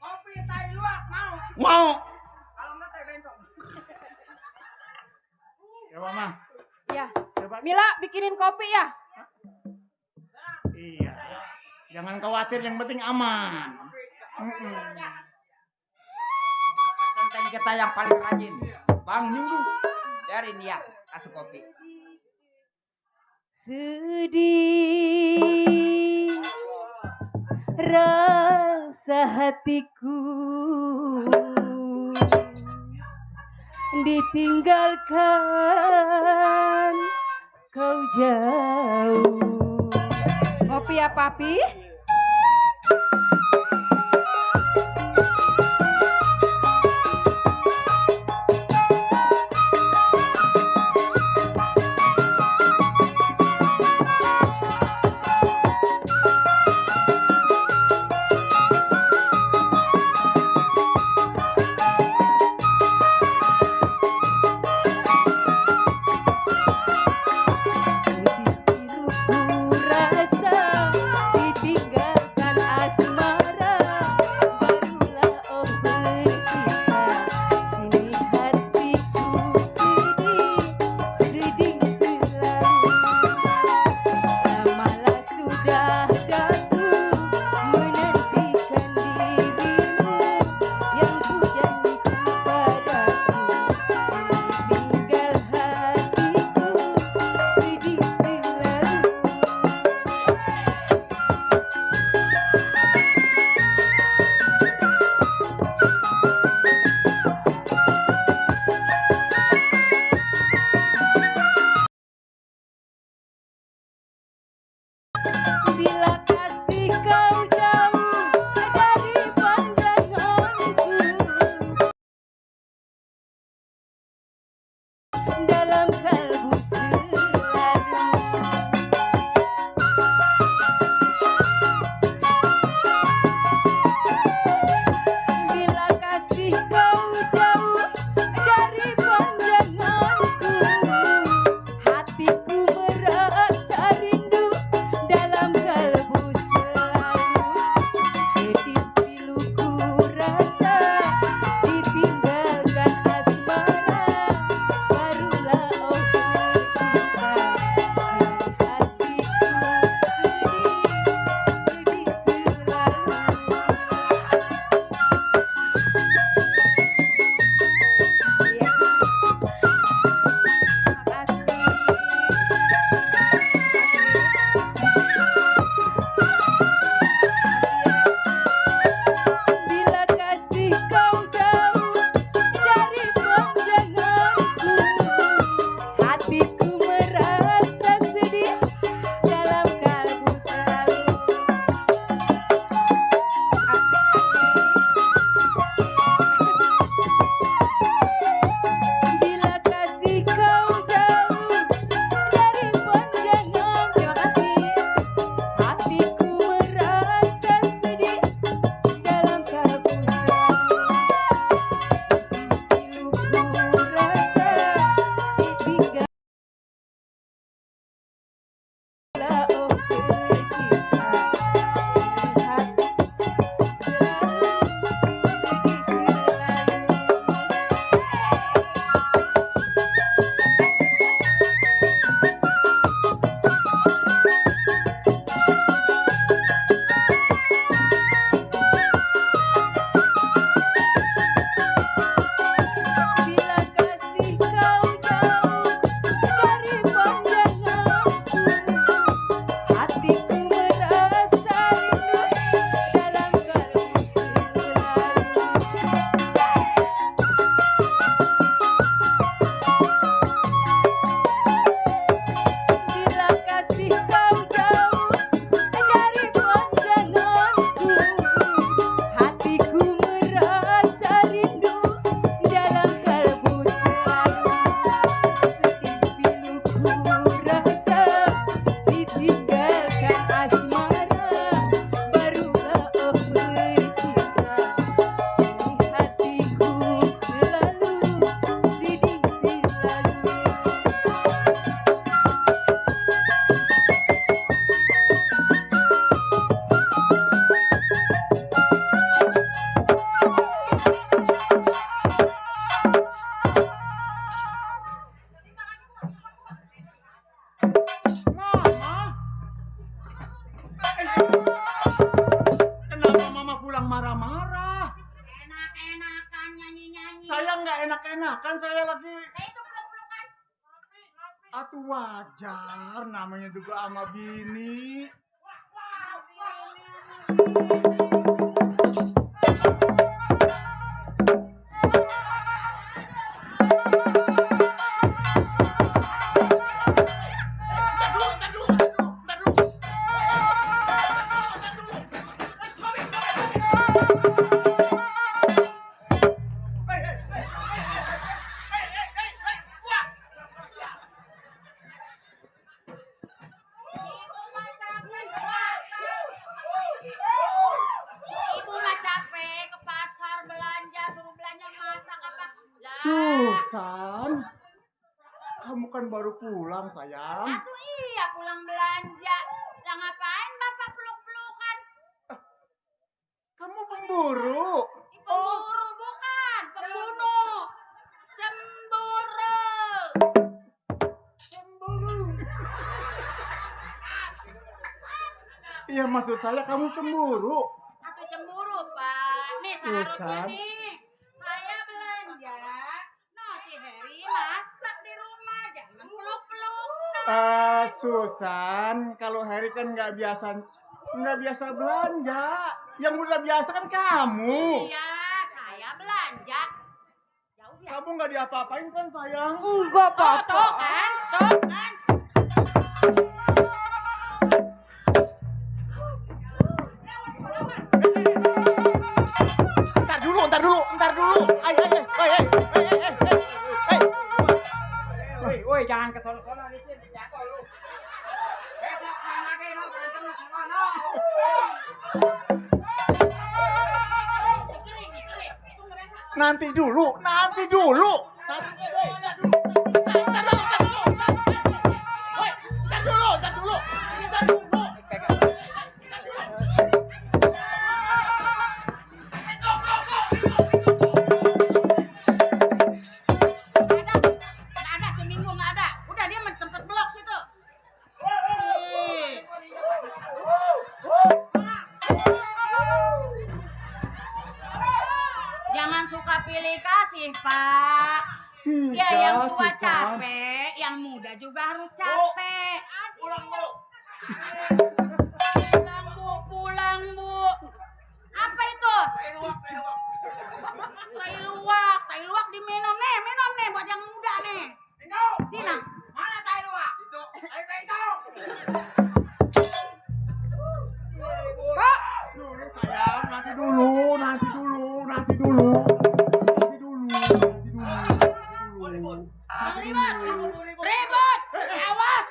Kopi tai luak mau. Mau. Kalau nggak teh bentong. Ya, Mama. Ya. Coba. Mila bikinin kopi ya. Iya. Jangan khawatir, yang penting aman. Centeng kita yang paling rajin. Bang Minggu. Dari dia kasih kopi. Sedih rasa hatiku ditinggalkan kau jauh. Kopi ya, Papi? Iya. kan saya lagi. Atuh wajar, namanya juga sama bini. Ibu mah capek ke pasar belanja, suruh belanja masak apa. Lah. Susan, kamu kan baru pulang sayang. Aduh iya pulang belanja. Lah ngapain bapak peluk-pelukan? Kamu pemburu. Pemburu bukan, pembunuh. Cemburu. Iya maksud saya kamu cemburu. Aku cemburu, Pak. Nih seharusnya Susan. nih. Saya belanja. Nah, si Heri masak di rumah. Jangan peluk-peluk. Susan, kalau Harry kan nggak biasa belanja. Yang udah biasa kan kamu. Iya, saya belanja. Jauh ya. Kamu nggak diapa-apain kan sayang? Enggak Tuh apa-apa. kan, tuh kan. Ntar dulu. Woi, jangan ke sono-sono licin, jatuh lu. Besok main lagi no, berantemnya sono. Nanti dulu. Nggak ada, seminggu nggak ada. Udah dia tempat blok situ. Ih. Jangan suka pilih kasih, Pak. Ya, yang tua Susan. capek, yang muda juga harus capek. Pulang, Bu. Apa itu? Tai luwak diminum nih, buat yang muda nih. Tina, Mana tai luwak? Itu, ayo bentong. Dulu sayang, nanti dulu. ribut, awas.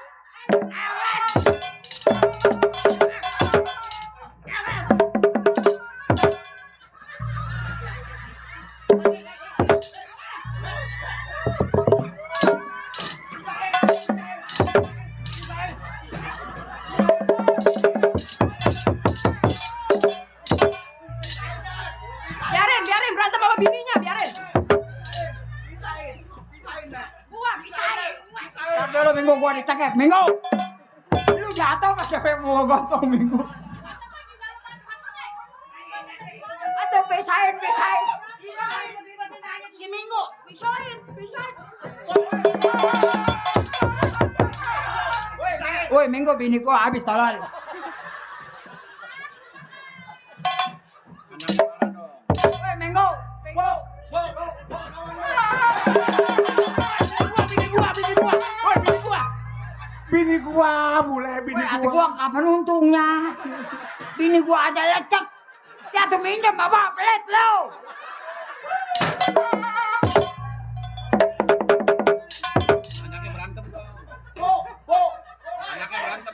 Biarin berantem sama bininya, biarin. Gua pisahin. Ntar dulu Minggu gua dicekek, Minggu. Lu jatuh pas cewek mau gotong Minggu. Atau pisahin. Si Minggu, pisahin. Woi, Minggu bini gua habis tolol. Woi, Minggu. Bini gua, Woi, atuh gua kapan untungnya? Bini gua aja lecek. Dia tuh minjem bapak pelit lo. Anaknya berantem dong. Anaknya berantem.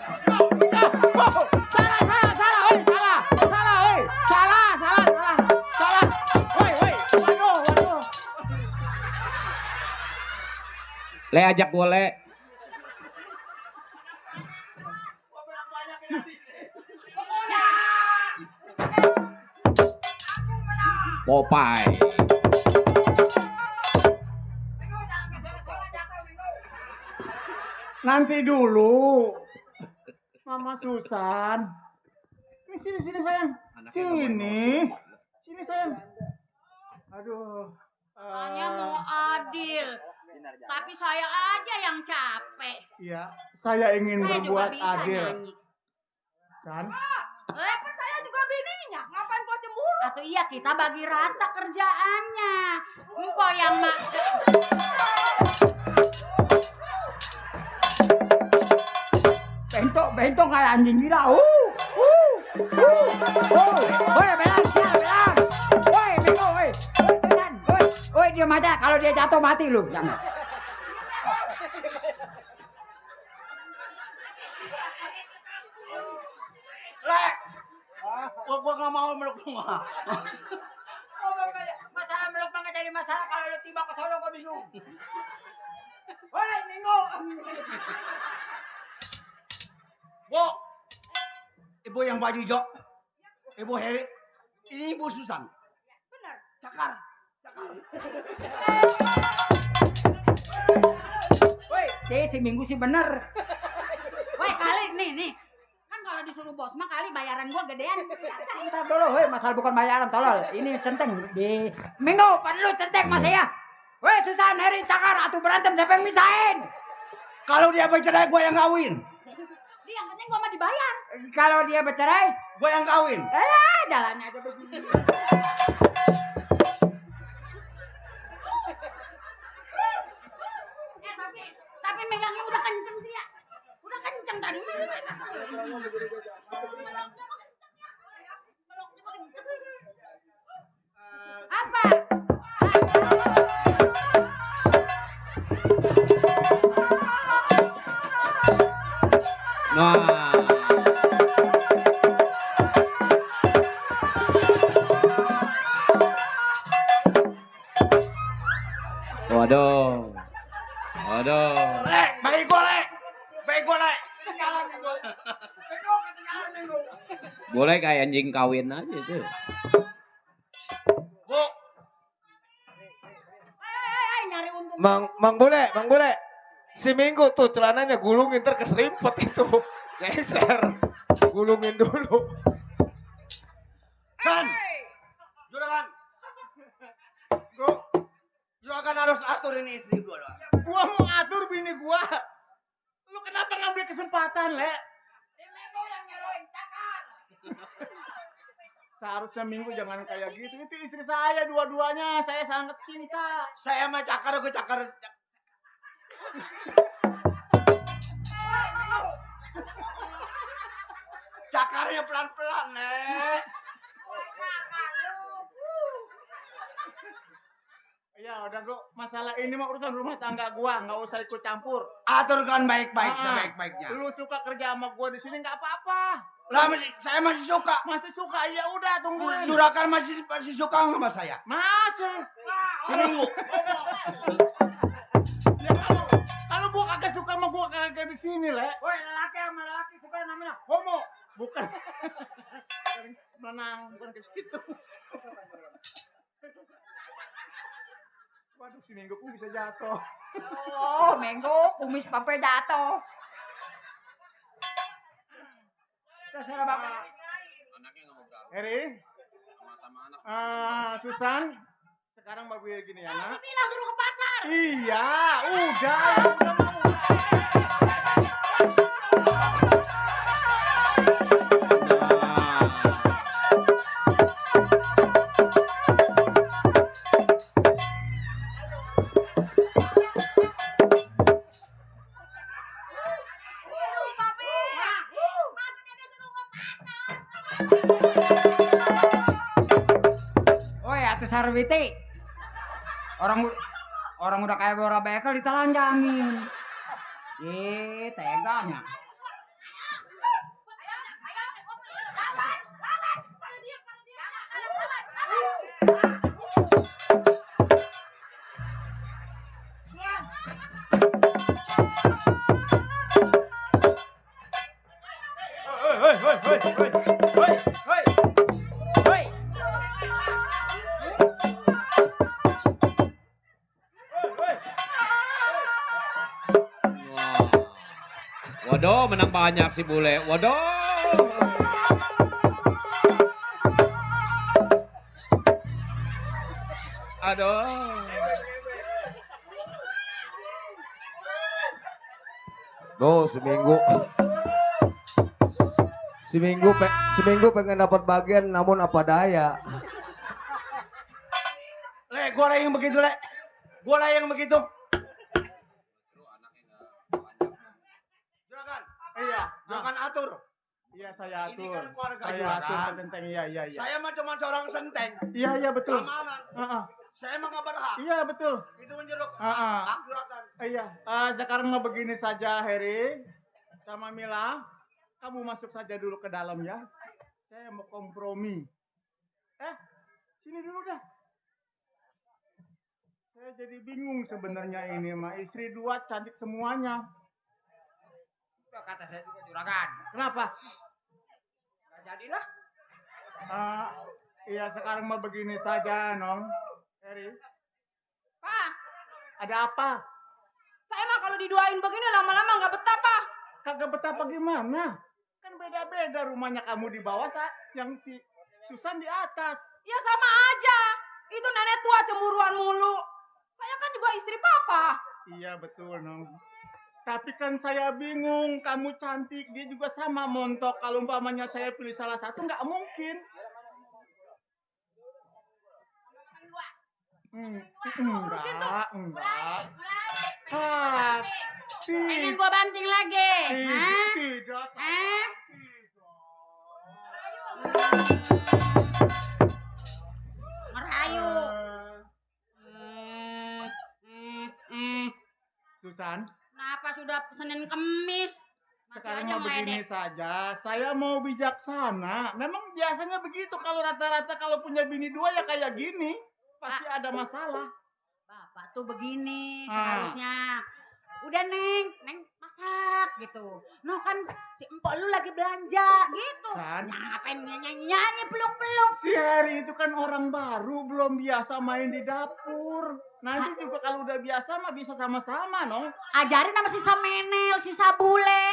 Le ajak gue le. Popeye. Nanti dulu. Mama Susan. Ini sini sayang. Anaknya Sini sayang. Aduh. Hanya mau adil. Tapi saya aja yang capek. Iya, saya ingin Saya juga berbuat bisa adil. nyanyi. San, Kan saya juga bininya. Ngapain kau cemburu? Atau iya kita bagi rata kerjaannya. Engkau yang Bentong kayak anjing gila. Woi, belang, siap, belang. Woi, bego, woi. Tekan, woi, diam aja. Kalau dia jatuh mati lu. Jangan. Lek. Gua nggak mau meluk lu mah. Masalah meluk banget jadi masalah kalau lu tiba ke sono gua bingung. Woi, Minggu. Bu. Ibu yang baju hijau. Ibu Heri. Ini Ibu Susan. benar. Cakar. Woi, si Minggu sih bener. Woi kali nih. Kan kalau disuruh bos mah kali bayaran gua gedean. Bentar dulu, woi, masalah bukan bayaran tolol. Ini centeng di Minggu, perlu centeng mas ya. Woi, Susan, Heri, Cakar, atuh berantem siapa yang misahin? Kalau dia bercerai gua yang kawin. Dia yang penting gua mah dibayar. Kalau dia bercerai, Gua yang kawin. jalannya aja begini. Tapi megangnya udah kenceng sih ya. Udah kenceng tadi. Apa? Nah. Waduh. Lek, bagi gua lek. Ketinggalan Minggu. Ketinggalan Minggu. Boleh kayak anjing kawin aja itu. Bu, Nyari untung. Mang Bule. Si Minggu tuh celananya gulungin ntar keserimpet itu. Geser. Gulungin dulu. kan. Juragan. Juragan harus atur ini istri gua doang. gua mau atur bini gua. Lu kenapa ngambil kesempatan, Le? Si Minggu yang nyeroin Cakar. Seharusnya Minggu jangan kayak gitu. Itu istri saya dua-duanya. Saya sangat cinta. Saya mah Cakar, gua Cakar. Cakarnya pelan-pelan, Le. Ya udah gua, masalah ini mah urusan rumah tangga gua, nggak usah ikut campur. Aturkan baik-baik, Ah. sebaik-baiknya. Lu suka kerja sama gua di sini nggak apa-apa. Lah, saya masih suka. Masih suka ya udah tungguin. Juragan masih suka sama saya. Masih. Si Minggu. Ya, kalau gua kagak suka sama gua kagak di sini, Le. Woi, lelaki sama lelaki supaya namanya homo. Bukan. Bukan ke situ. Waduh, si Minggu pun bisa jatuh. Oh, Minggu, kumis pape jatuh. Terserah bapak. Anaknya nggak mau berangkat Heri, sama anak. Susan, sekarang Mbak Buya gini ya, Si nak. Bila suruh ke pasar. Iya, udah mau. Maksudnya dia suruh ke pasar. Woi, atuh Sarwiti. Orang udah kayak Bora Bekel ditelanjangin. Teganya. Waduh, menang banyak si Bule. Waduh. Aduh. Tuh seminggu pengen dapat bagian namun apa daya. Le, gua lah yang begitu, Le. Gua lah yang begitu. Juragan, Iya. juragan atur. Iya saya atur. Ini kan keluarga saya juragan. atur Pak Tenteng. Iya. Saya mah cuma seorang senteng. Iya betul. Keamanan. Heeh. Saya mah gak berhak. Iya betul. Itu menjeruk Heeh. hak juragan. Iya. Sekarang mah begini saja, Heri sama Mila. Kamu masuk saja dulu ke dalam ya. Saya mau kompromi. Sini dulu dah. Saya jadi bingung sebenarnya ini mah. Istri dua cantik semuanya. Itu kata saya juga juragan. Kenapa? Nggak jadilah. Iya sekarang mah begini saja, Nong. Heri, Pak, ada apa? saya mah kalau diduain begini lama-lama nggak betah, Pak. Kagak betapa gimana? Kan beda-beda rumahnya, kamu di bawah, yang si Susan di atas. Ya sama aja. Itu nenek tua cemburuan mulu. Saya kan juga istri papa. Iya betul, Nong. Tapi kan saya bingung, kamu cantik, dia juga sama montok. Kalau umpamanya saya pilih salah satu, nggak mungkin. Urusin tuh. Enggak. Pengen gua banting lagi. Hah? Tidak. Hah? Merayu. Susan, Kenapa sudah Senin Kemis? Masih sekarang aja mau begini ngeledek. saja. Saya mau bijaksana. Memang biasanya begitu. Kalau rata-rata kalau punya bini dua ya kayak gini. Pasti ada masalah. Bapak tuh begini Ah. seharusnya. Udah Neng masak gitu. No kan si empok lu lagi belanja gitu. Kan? Ngapain nyanyi-nyanyi peluk-peluk. Si Harry itu kan orang baru, belum biasa main di dapur. Nanti juga kalau udah biasa mah bisa sama-sama, Nong. Ajarin sama sisa menel, sisa bule.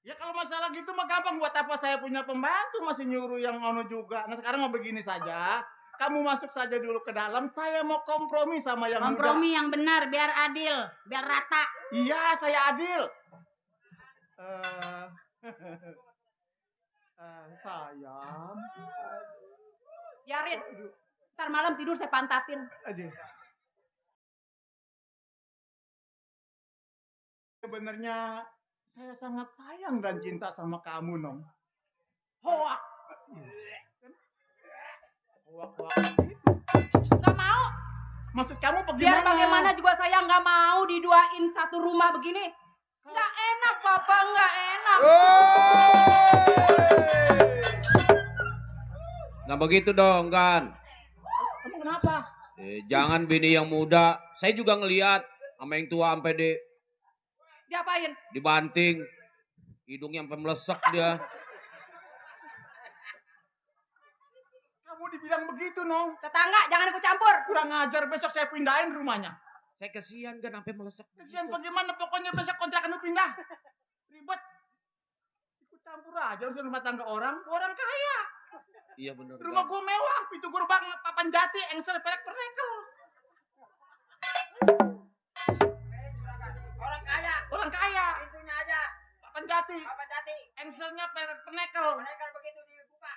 Ya kalau masalah gitu mah gampang. Buat apa saya punya pembantu masih nyuruh yang ono juga. Nah sekarang mau begini saja. Kamu masuk saja dulu ke dalam. Saya mau kompromi sama yang Kompromi muda. yang benar biar adil, biar rata. Iya, saya adil. Sayang. Biarin. Ntar malam tidur saya pantatin. Aduh. Sebenarnya saya sangat sayang dan cinta sama kamu, Nong. Hoak. Hoak-hoak gitu. Gak mau. Maksud kamu bagaimana? Biar bagaimana juga saya nggak mau diduain satu rumah begini. Nggak enak, Papa, nggak enak. Nah begitu dong kan. Kamu kenapa? Jangan bini yang muda. Saya juga ngelihat sama yang tua sampai Diapain? dibanting. Hidungnya sampai melesek dia. Kamu dibilang begitu, Nong. Tetangga, jangan ikut campur. Kurang ajar, besok saya pindahin rumahnya. Saya kesian kan sampai melesek. Kesian bagaimana, pokoknya besok kontrakan lu pindah. Ribet. Ikut campur aja urusan rumah tangga orang. Orang kaya. Iya benar. Rumah gua mewah, pintu gerbang papan jati, engsel pelek pernekel. Orang kaya. Orang kaya. Pintunya aja. Papan jati. Apa jati? Engselnya pelek pernekel. Mereka begitu dibuka.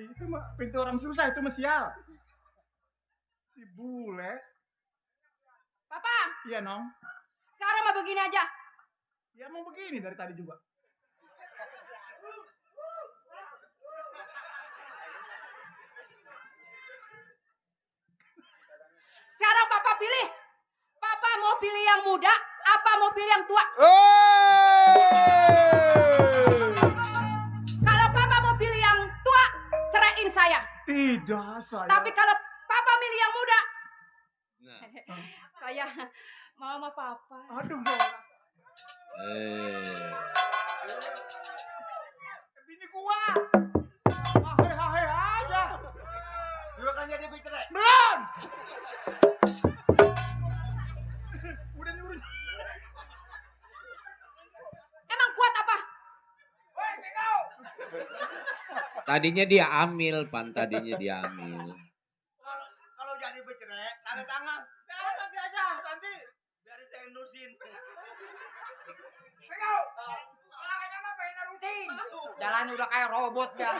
Itu mah pintu orang susah, itu mah sial. Si bule. Papa, Iya, Nong. sekarang mah begini aja. Ya mau begini dari tadi juga. Sekarang Papa pilih. Papa mau pilih yang muda, apa mau pilih yang tua? Kalau Papa mau pilih yang tua, ceraiin saya. Tidak, saya. Tapi kalau Papa milih yang muda, Nah. saya mau sama Papa. Aduh, Nong. Bini gua. Hahe aja. Juragan jadi bicara. Belum. Udah nyuruh. Emang kuat apa? Woi, Peko. Tadinya dia amil, Pan. Tadinya dia amil. Kalau jadi bercerai, tanda tangan. Ya, nanti aja, nanti. Biar saya endusin. Ayo. Orang aja mah pengen nerusin. Jalannya udah kayak robot ya.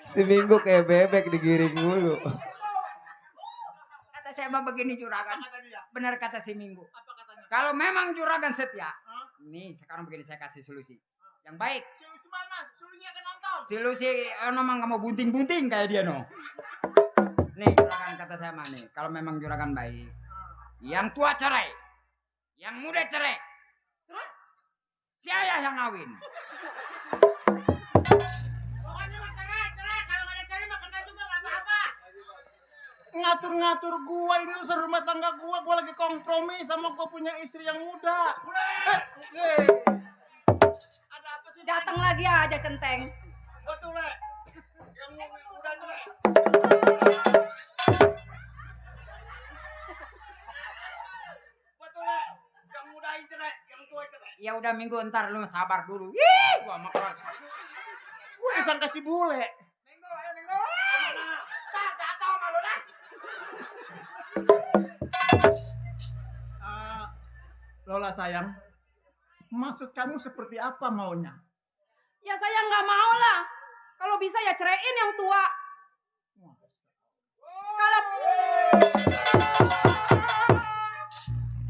Seminggu kayak bebek digiring mulu. Kata saya mah begini juragan. Kata dia. Benar kata si Minggu. Apa katanya? Kalau memang juragan setia, Hah? nih sekarang begini saya kasih solusi. Yang baik. Solusi mana? Solusinya kan nonton. Solusi memang nggak mau bunting-bunting kayak dia no. Nih juragan kata saya mah nih, kalau memang juragan baik, yang tua cerai, yang muda cerai, terus saya yang ngawin. Pokoknya mah cerai. Kalau nggak ada cerai mah kena juga nggak apa-apa. Ngatur-ngatur gua ini urusan rumah tangga gua lagi kompromi sama gua punya istri yang muda. Ada apa sih? Datang lagi aja centeng. Betul, Le. Yang muda tuh, Le. Betul, Le. Yang mudahin cerai, yang tua cerai. Ya udah Minggu ntar lu sabar dulu. Ih, gua sama keluar. Gua disangka kasih bule. Minggu, ayo Minggu. Ntar jatuh sama lu lah. Lola sayang, maksud kamu seperti apa maunya? Ya saya nggak mau lah. Kalau bisa ya ceraiin yang tua. Kalau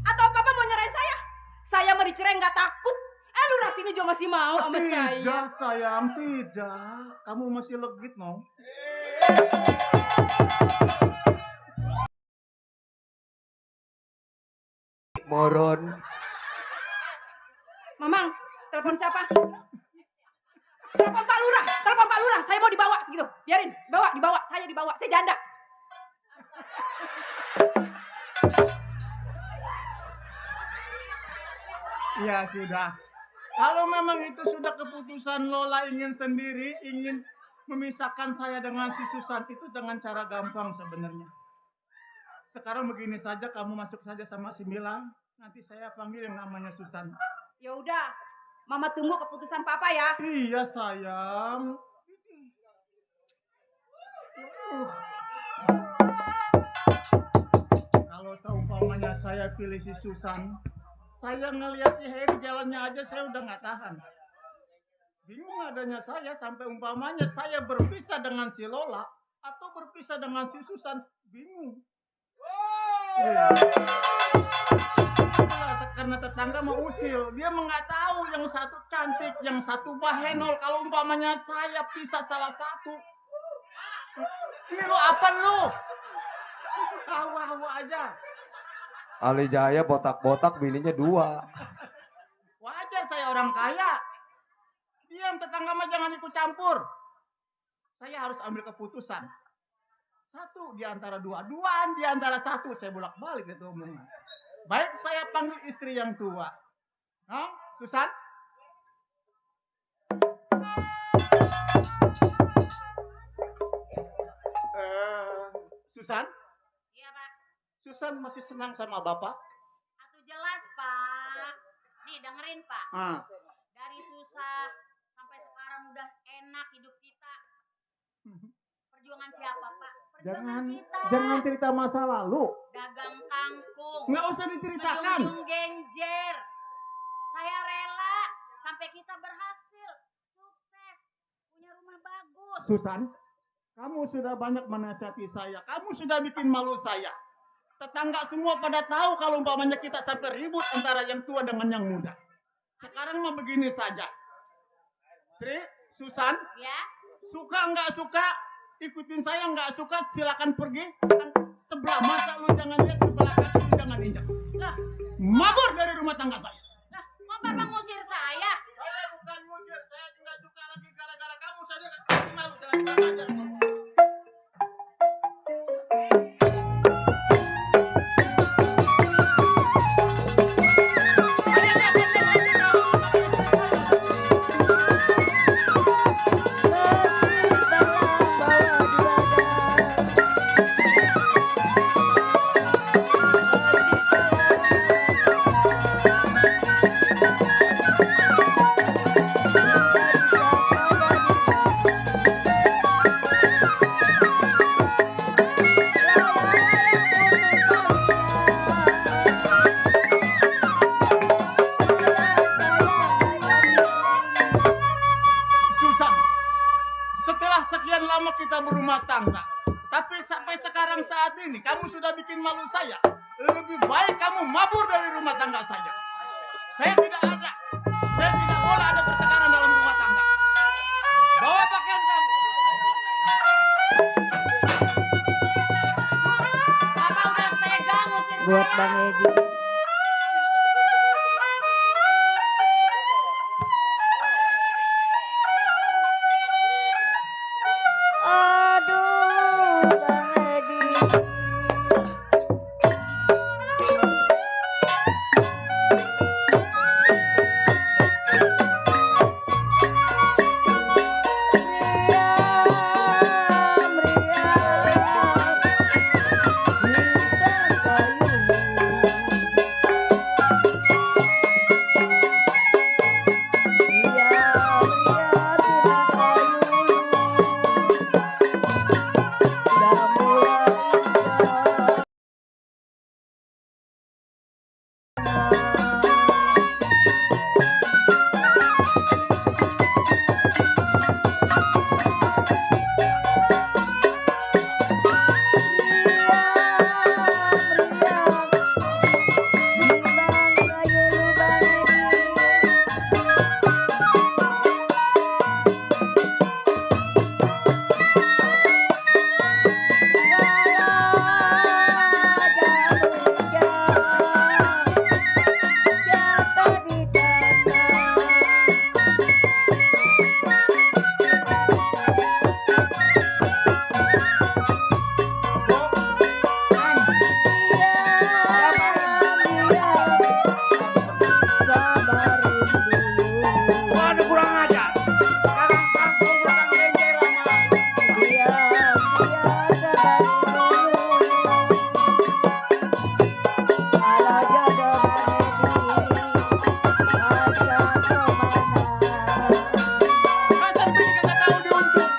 atau papa mau nyerahin saya? Saya mau dicerai nggak takut. Lu Rasini juga masih mau sama saya. Tidak sayang, tidak. Kamu masih legit no. Moron. Mamang, telepon siapa? Telepon Pak Lurah. Saya mau dibawa gitu. Biarin, dibawa. Saya dibawa. Saya janda. Ya sudah. Kalau memang itu sudah keputusan Lola ingin sendiri, ingin memisahkan saya dengan si Susan, itu dengan cara gampang sebenarnya. Sekarang begini saja, kamu masuk saja sama si Mila, nanti saya panggil yang namanya Susan. Ya udah, Mama tunggu keputusan Papa ya. Iya sayang. Kalau seumpamanya saya pilih si Susan, saya ngelihat si Heri jalannya aja saya udah nggak tahan. Bingung adanya saya sampai umpamanya saya berpisah dengan si Lola atau berpisah dengan si Susan, bingung. Iya. Karena tetangga mau usil, dia nggak tahu yang satu cantik, yang satu bahenol. Kalau umpamanya saya pisah salah satu, ini lo apa lo? Hawa-hawa aja. Ali Jaya botak-botak bininya 2. Wajar saya orang kaya. Diam tetangga mah jangan ikut campur. Saya harus ambil keputusan. Satu di antara dua, duaan di antara satu. Saya bolak-balik itu omongan. Baik saya panggil istri yang tua. Hah? Susan? Susan? Iya Pak. Susan masih senang sama Bapak? Atuh jelas Pak. Nih dengerin Pak. Dari susah sampai sekarang udah enak hidup kita. Perjuangan siapa Pak? Perjuangan kita. Jangan cerita masa lalu. Dagang kangkung. Nggak usah diceritakan. Ujung-ujung genjer. Saya rela sampai kita berhasil. Sukses. Punya rumah bagus. Susan, kamu sudah banyak menasihati saya. Kamu sudah bikin malu saya. Tetangga semua pada tahu kalau umpamanya kita sampai ribut antara yang tua dengan yang muda. Sekarang mah begini saja. Sri, Susan, Ya. suka nggak suka, ikutin saya, nggak suka silakan pergi. Sebelah mata lu jangan lihat, sebelah kaki lu jangan injak. Lah, Mabur dari rumah tangga saya. kok Papa ngusir saya? Saya bukan ngusir, saya nggak suka lagi gara-gara kamu. Saya malu dengan aja. Setelah sekian lama kita berumah tangga, tapi sampai sekarang saat ini kamu sudah bikin malu saya. Lebih baik kamu mabur dari rumah tangga saja. Saya tidak boleh ada pertengkaran dalam rumah tangga. Bawa pakaian kamu. Bapak udah tega ngusir Buat saya. Bang Edi. Aduh, Bang Edi. Meriam, meriam. Waduh kurang ajar. Sekarang aku kurang lenjer sama Masa begini kagak tahu diuntung.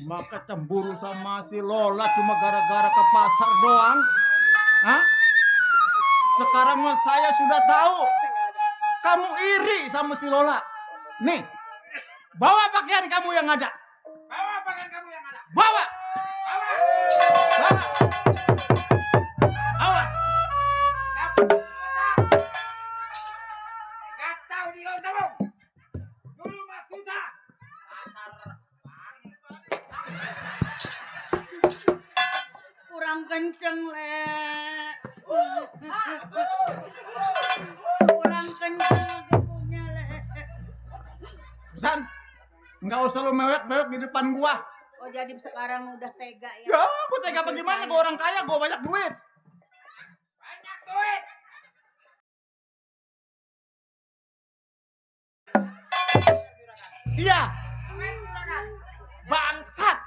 Maka cemburu sama si Lola cuma gara-gara ke pasar doang. Hah? Sekarang mah saya sudah tahu kamu iri sama si Lola. Nih, bawa pakaian kamu yang ada. Bawa pakaian kamu yang ada. Bawa. Bawa. Bawa. Awas. Gak tahu di kamu. Dulu mah susah. Kurang kenceng, Le. Nggak usah lu mewek-mewek di depan gua. Oh jadi sekarang udah tega ya? Ya, gua tega bagaimana? Gua orang kaya, gua banyak duit. Banyak duit. Iya, Main juragan. bangsat.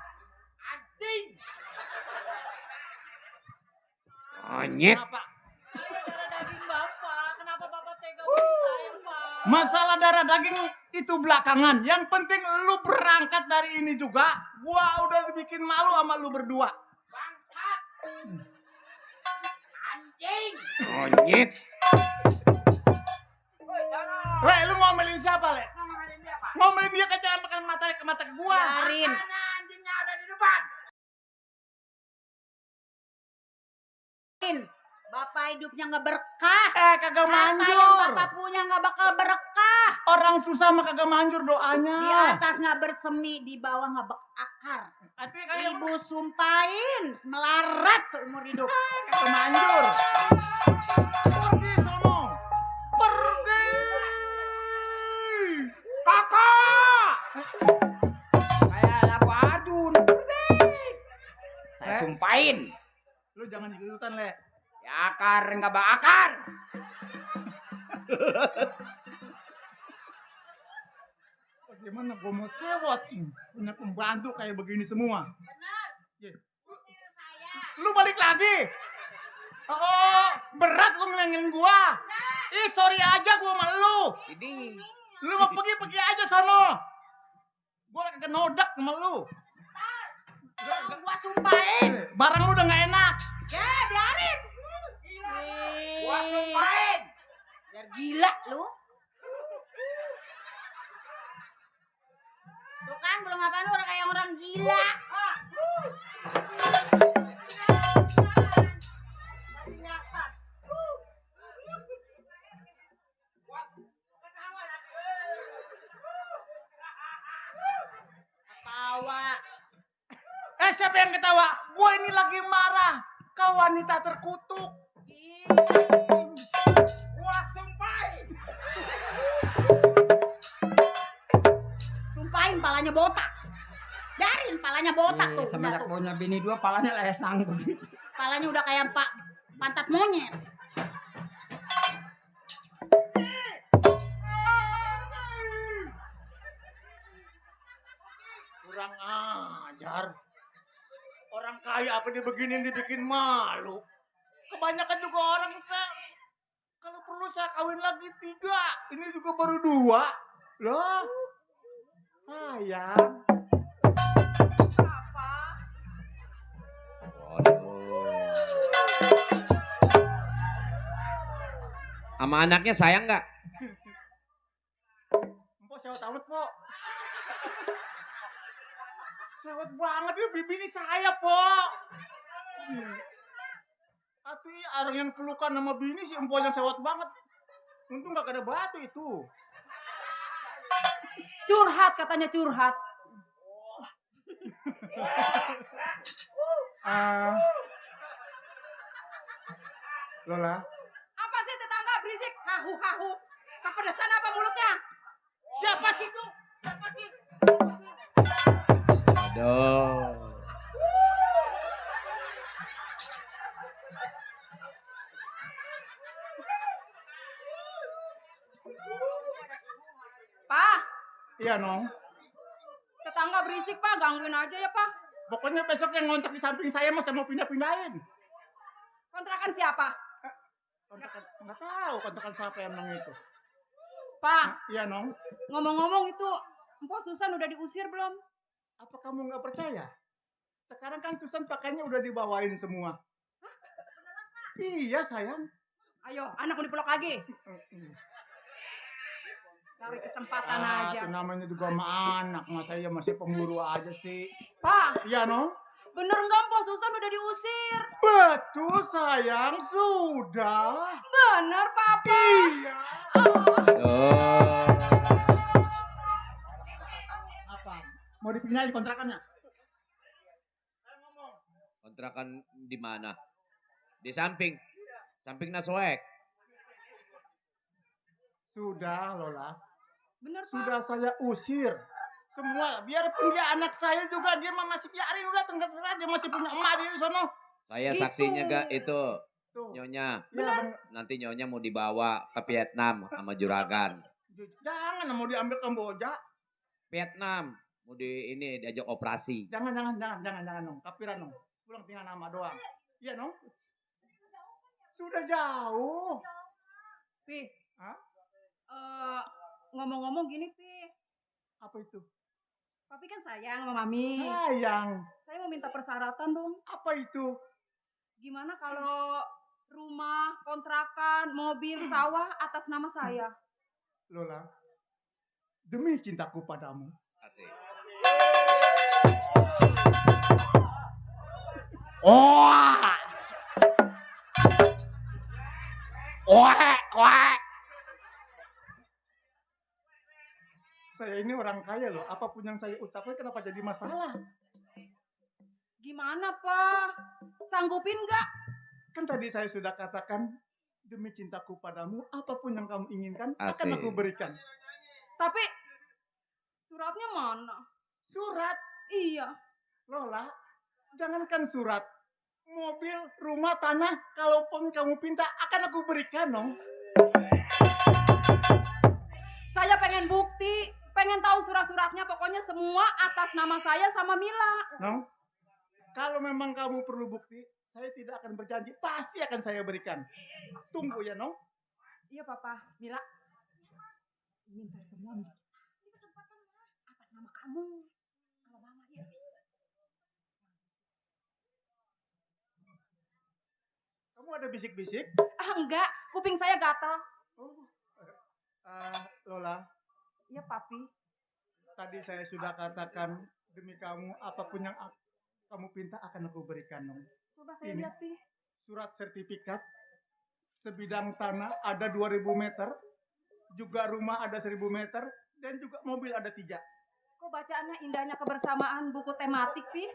Anjing. Onyet. Kenapa? Saya darah daging Bapak. Kenapa Bapak tega bunuh saya, Pak? Masalah darah daging itu belakangan. Yang penting lu berangkat dari ini juga. Gua udah bikin malu sama lu berdua. Bangsat. Anjing. Onyet. Woi, sana. Le, lu ngomelin siapa, Le? Mau ngomelin dia, Pak? Ngomelin dia kan jangan makan mata ke mata ke gua. Biarin. Makanya anjingnya ada di depan. Bapak hidupnya nggak berkah. Kagak Apa yang manjur. Bapak punya nggak bakal berkah. Orang susah mah kagak manjur Di doanya. atas nggak bersemi, di bawah nggak berakar. Artinya kayak Ibu sumpahin melarat seumur hidup. kagak manjur. Pergi sono. Pergi. Kakak. Kayak labu adun. Saya sumpahin. Lu jangan ikut-ikutan, Le. Ya akar nggak bakar. Bagaimana gua mau sewot? Punya pembantu kayak begini semua. Benar. Ye. Usir saya. Lu balik lagi. Oh, berat lu ngelengin gua. Ih, sorry aja gua sama lu. Ini. Lu mau pergi aja sono. Gua kagak nodak sama lu. Kalau gua sumpahin. Barang lu udah gak enak. Ya biarin. Gua sumpahin. Biar gila lu. Tuh kan belum apa lu udah kayak orang gila. Ketawa. Siapa yang ketawa? Gua ini lagi marah. Kau wanita terkutuk. Gua sumpahin. Sumpahin palanya botak. Biarin palanya botak tuh. Semenjak Udah tuh. punya bini dua palanya lesang begitu. Palanya udah kayak pantat monyet. Kurang ajar. Orang kaya apa dibeginin dibikin malu. Kebanyakan juga orang kalau perlu saya kawin lagi 3. Ini juga baru 2. Loh. Sayang. Waduh. Sama anaknya sayang nggak? Mpok sewot amat, Pok. Sewot banget ya bibi ini saya, Pok. Atuh orang yang pelukan sama bini si empoknya sewot banget. Untung gak ada batu itu. Curhat katanya curhat. Lola, Apa sih tetangga berisik? Hahu. Kepedesan apa mulutnya? siapa sih itu? Siapa sih? Aduh. Pak, Iya, Nong. tetangga berisik Pak, gangguin aja ya Pak. Pokoknya besok yang ngontrak di samping saya mas saya mau pindah-pindahin. Kontrakan siapa? Kontrakan, nggak tahu kontrakan siapa emang itu. Pak, Iya, Nong. ngomong-ngomong itu Mpok Susan udah diusir belum? Apa kamu nggak percaya? Sekarang kan Susan pakainya udah dibawain semua. Iya, sayang. Ayo, anak mau dipeluk lagi. Cari kesempatan aja. Itu namanya juga sama anak. Masa iya masih pemburu aja sih. Pak, Iya, Nong. bener nggak Mpok Susan udah diusir? Betul, sayang. Sudah. Bener, Papa. Iya. Oh. Apa? Mau dipindahin kontrakannya? Ayo ngomong. Kontrakan di mana? Di samping. Samping Naswek. Sudah, Lola. Bener, Pak. Sudah saya usir. Semua, biarpun dia anak saya juga, dia mah masih biarin udah terserah, dia masih punya emak dia di sono. Saya Gitu. saksinya gak itu. Tuh. Nyonya. Ya, Nanti Nyonya mau dibawa ke Vietnam sama juragan. jangan mau diambil Kamboja. Vietnam. Mau diajak operasi. Jangan Nong. Kapiran Nong. Pulang tinggal nama doang. Iya Nong. Sudah jauh. Pi. Hah? Ngomong-ngomong gini, Pi. Apa itu? Papi kan sayang sama Mami. Sayang. Saya mau minta persyaratan dong. Apa itu? Gimana kalau rumah, kontrakan, mobil, sawah atas nama saya? Lola, demi cintaku padamu. Asik. Wah. Wah. Saya ini orang kaya loh. Apapun yang saya ucapkan kenapa jadi masalah? Gimana, Pak? Sanggupin nggak? Kan tadi saya sudah katakan demi cintaku padamu, apapun yang kamu inginkan akan Asik. aku berikan. Tapi suratnya mana? Surat, Iya. Lola, jangankan surat, mobil, rumah, tanah, kalaupun kamu pinta akan aku berikan, Nong. Saya pengen bukti, pengen tahu surat-suratnya. Pokoknya semua atas nama saya sama Mila. Nong, kalau memang kamu perlu bukti, saya tidak akan berjanji, pasti akan saya berikan. Tunggu ya, Nong. Iya, Papa. Mila. Ini ntar semua milik kita. Ini kesempatan atas nama kamu. Sama Mama, ya. Kamu ada bisik-bisik? Enggak. Kuping saya gatal. Oh, Lola, Iya, Papi. tadi saya sudah katakan demi kamu, apapun yang kamu pinta akan aku berikan, Nong. Coba saya Ini. lihat, Pi. Surat sertifikat, sebidang tanah ada 2000 meter, juga rumah ada 1000 meter, dan juga mobil ada 3. Kok bacaannya indahnya kebersamaan, buku tematik, Pi?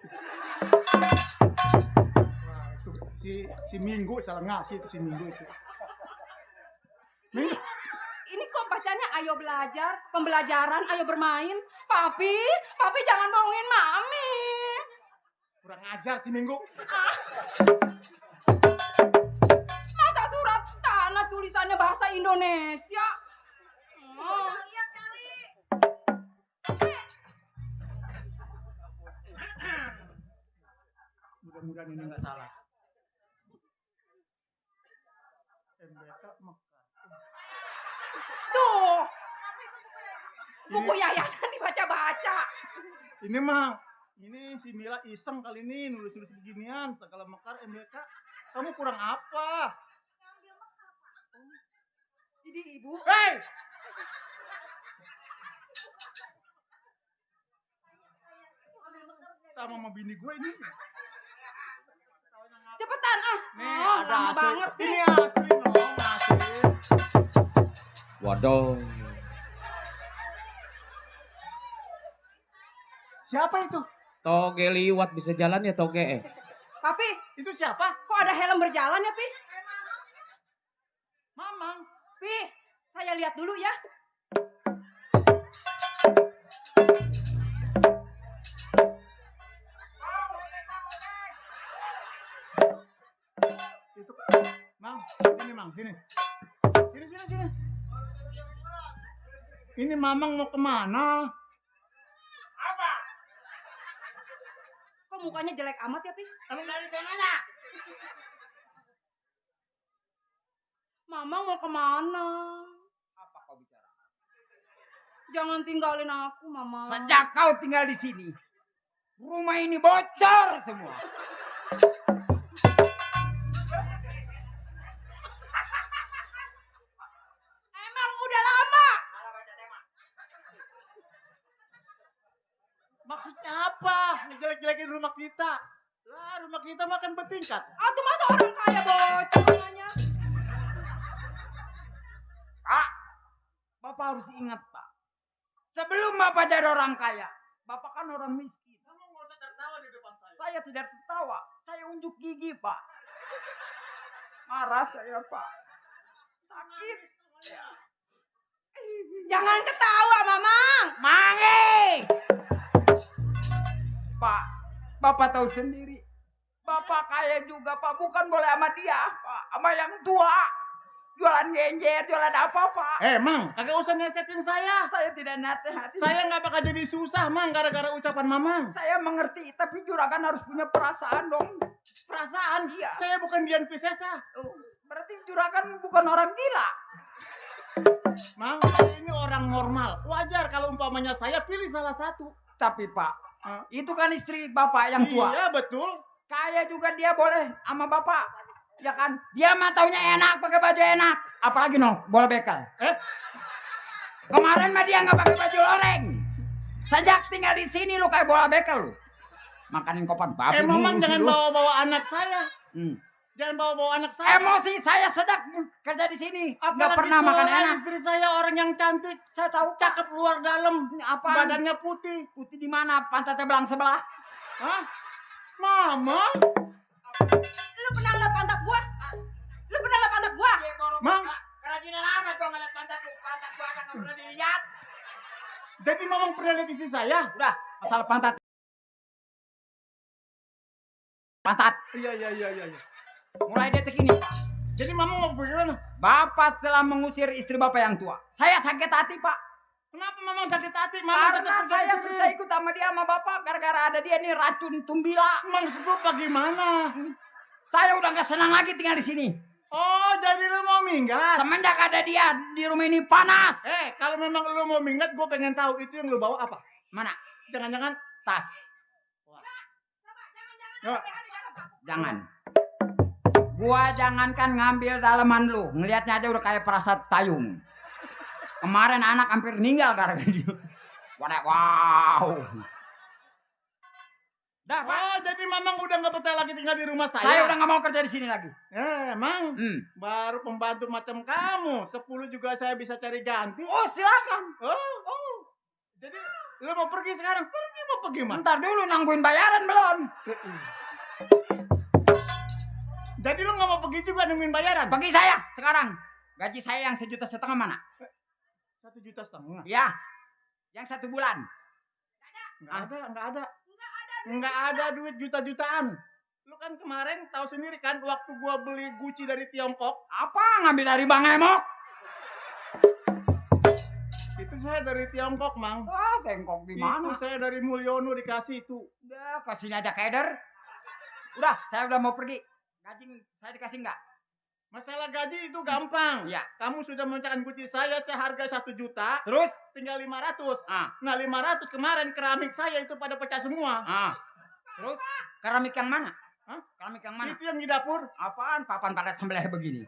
Wah, itu si Minggu salah ngasih itu si Minggu itu. Minggu. Ini kok bacanya ayo belajar, pembelajaran, ayo bermain. Papi jangan bohongin Mami. Kurang ajar si Minggu. Masa surat tanah tulisannya bahasa Indonesia? Lihat kali. Mudah-mudahan ini nggak salah. MBK Mekar. Tuh. Buku yayasan dibaca-baca. Ini mah, ini si Mila iseng kali ini nulis-nulis beginian, segala Mekar MBK. Kamu kurang apa? Jadi ibu. Hei! Sama bini gue ini. Cepetan ah. Nih, Oh, ada lama asli. banget sih. Ini asli, Nong, asli. Waduh. Siapa itu? Toge liwat bisa jalan ya toge. Papi, Itu siapa? kok ada helm berjalan ya, Pi? Mamang. Pi, saya lihat dulu ya. Itu Mang, sini Mang, sini. Sini. Ini Mamang mau kemana? Kok mukanya jelek amat ya, Pi? Kamu dari sananya. Mama mau kemana? Apa kau bicara? Jangan tinggalin aku, Mama. Sejak kau tinggal di sini, rumah ini bocor semua. Emang udah lama. Maksudnya apa? Ngejelek-jelekin rumah kita. Lah, rumah kita makan bertingkat. Aku masa orang kaya bocor namanya. Pak, Bapak harus ingat, Pak. Sebelum Bapak jadi orang kaya, Bapak kan orang miskin. Kamu nggak usah tertawa di depan saya. Saya tidak tertawa, saya unjuk gigi, Pak. Marah saya, Pak. Sakit. Jangan ketawa, Mamang. Mangis! Pak, Bapak tahu sendiri. Bapak kaya juga, Pak. Bukan boleh sama dia, Pak. Sama yang tua. Jualan genjer, jualan apa, Pak? Mang, kagak usah nasihatin saya. Saya tidak nasihatin. Saya nggak bakal jadi susah, Mang, gara-gara ucapan Mamang. Saya mengerti, tapi juragan harus punya perasaan dong. Perasaan? Iya. Saya bukan Dian Piscesa. Oh, berarti juragan bukan orang gila. Mang, ini orang normal. Wajar kalau umpamanya saya pilih salah satu. Tapi Pak, itu kan istri Bapak yang tua. Iya, betul. Kaya juga dia boleh sama Bapak. Ya kan? Dia mah taunya enak, pakai baju enak. Apalagi bola bekel. Kemarin mah dia nggak pakai baju loreng. Sejak tinggal di sini lu kayak bola bekel lu. Makanin kopan babi. Mamang jangan bawa-bawa anak saya. Jangan bawa-bawa anak saya. Emosi saya sejak kerja di sini. Nggak Apalagi pernah makan enak. Istri saya orang yang cantik. Saya tahu Cakep luar dalam. Ini apaan? Badannya putih. Putih di mana? Pantatnya belang sebelah. Hah? Mama? Lu pernah ngeliat pantat gua? Lu pernah ngeliat pantat gua? Mang, Kerajinan amat gua ngeliat pantat lu. Pantat gua aja nggak pernah dilihat. jadi Mamang pernah lihat istri saya? Udah, masalah pantat. Pantat. Iya. Mulai detik ini, Pak. Jadi Mamang mau bagaimana? Bapak telah mengusir istri Bapak yang tua. Saya sakit hati, Pak. Kenapa Mamang sakit hati? Mamang Karena saya susah ikut sama dia sama Bapak. Gara-gara ada dia nih racun tumbila. Maksud lu bagaimana? Saya udah gak senang lagi tinggal di sini. Oh, jadi lu mau minggat? Semenjak ada dia di rumah ini panas. Kalau memang lu mau minggat, gue pengen tahu itu yang lu bawa apa? Mana? Jangan-jangan Tas. Ya. Jangan. Gua jangankan ngambil dalaman lu. Ngelihatnya aja udah kayak perasaan tayung. Kemarin anak hampir meninggal gara-gara dia. Wow. Dah, Pak. Oh, jadi Mamang udah nggak betah lagi tinggal di rumah saya? Saya udah gak mau kerja di sini lagi. Emang? Baru pembantu macam kamu. 10 juga saya bisa cari ganti. Oh, silakan. Oh. Jadi lu mau pergi sekarang? Mau pergi mana? Ntar dulu nangguin bayaran belum. Jadi lu nggak mau pergi juga nungguin bayaran? Bagi saya sekarang. Gaji saya yang 1,5 juta mana? 1,5 juta. Ya. Yang 1 bulan. Nggak ada duit juta-jutaan. Lu kan kemarin tahu sendiri kan waktu gua beli Gucci dari Tiongkok. Apa ngambil dari Bang Emok? Itu saya dari Tiongkok, Mang. Wah, Tiongkok di mana? Itu saya dari Mulyono dikasih itu. Udah, kasih aja keder. Udah, saya udah mau pergi. Gaji saya dikasih enggak? Masalah gaji itu gampang. Iya. Kamu sudah memecahkan Gucci saya seharga 1 juta. Terus? Tinggal 500. Ah. Nah 500 kemarin keramik saya itu pada pecah semua. Terus? Keramik yang mana? Hah? Keramik yang mana? Itu yang di dapur. Apaan? Papan pada sembelih begini.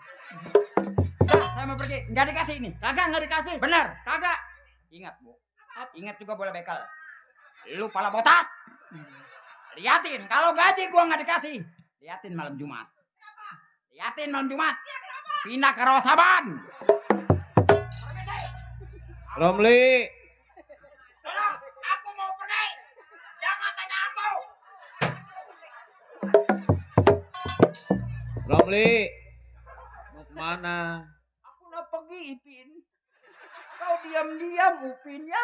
Udah, saya mau pergi. Nggak dikasih ini. Kagak nggak dikasih. Bener. Kagak. Ingat, Bu. Ingat juga bola bekel. Lu pala botak. Liatin, kalau gaji gua nggak dikasih. Liatin malam Jumat. Liatin malam Jumat. Pindah ke Rosaban. Romli. Aku mau pergi. Jangan tanya aku. Romli. Mau kemana? Aku udah pergi, Ipin. Kau diam-diam, Upin ya.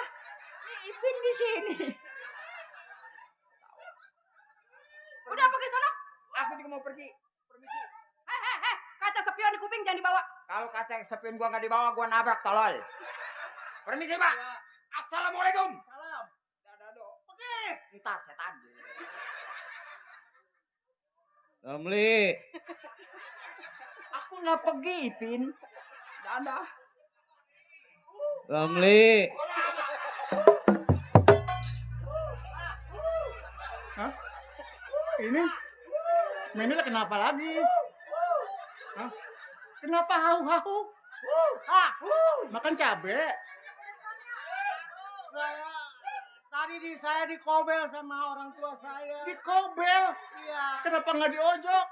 Ini Ipin di sini. Udah pergi sono. Aku juga mau pergi. Permisi. Kaca spion di kuping jangan dibawa. Kalau kaca spion gua nggak dibawa, gua nabrak tolol. Permisi, Pak. Assalamualaikum. Salam. Dadado. Oke. Entar setan. Romli. Aku nggak pergi, Ipin. Dadah. Romli. Hah? Ini? Menil kenapa lagi? Hah? Kenapa hau-hau? Makan cabe. Saya dikobel sama orang tua saya. Dikobel? Iya. Kenapa nggak diojok?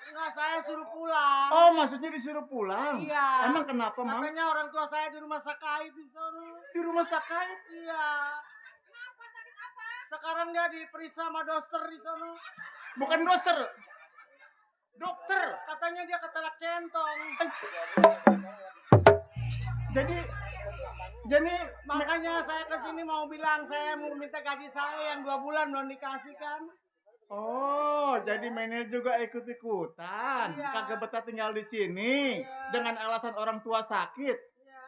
Enggak, saya suruh pulang. Oh, maksudnya disuruh pulang? Iya. Emang kenapa, Mang? Katanya orang tua saya di rumah sakit di sana. Di rumah sakit? Iya. Sekarang dia diperiksa sama dokter di sana. Bukan dokter. Dokter. Katanya dia ketelak centong. Jadi Jadi Makanya saya ke sini mau bilang saya mau minta gaji saya yang 2 bulan belum dikasihkan. oh, jadi Menil juga ikut-ikutan. Iya. Kagak betah tinggal di sini Iya. dengan alasan orang tua sakit. Iya.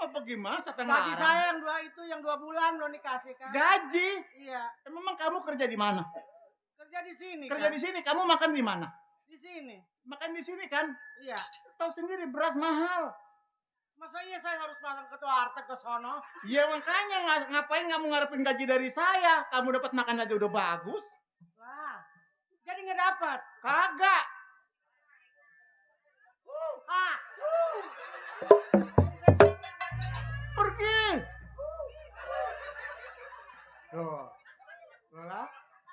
Pergi mas, siapa yang Gaji larang? saya yang 2 itu yang 2 bulan belum dikasihkan. Gaji? Iya, Memang kamu kerja di mana? kerja di sini. Kerja kan? di sini, kamu makan di mana? Di sini. Makan di sini kan? Iya. Tahu sendiri beras mahal. Masa iya saya harus masang ke warteg ke sono? Ya makanya ngapain kamu ngarepin gaji dari saya? Kamu dapat makan aja udah bagus. Lah, jadi nggak dapat. Kagak. Ah, Pergi. Tuh. Lola,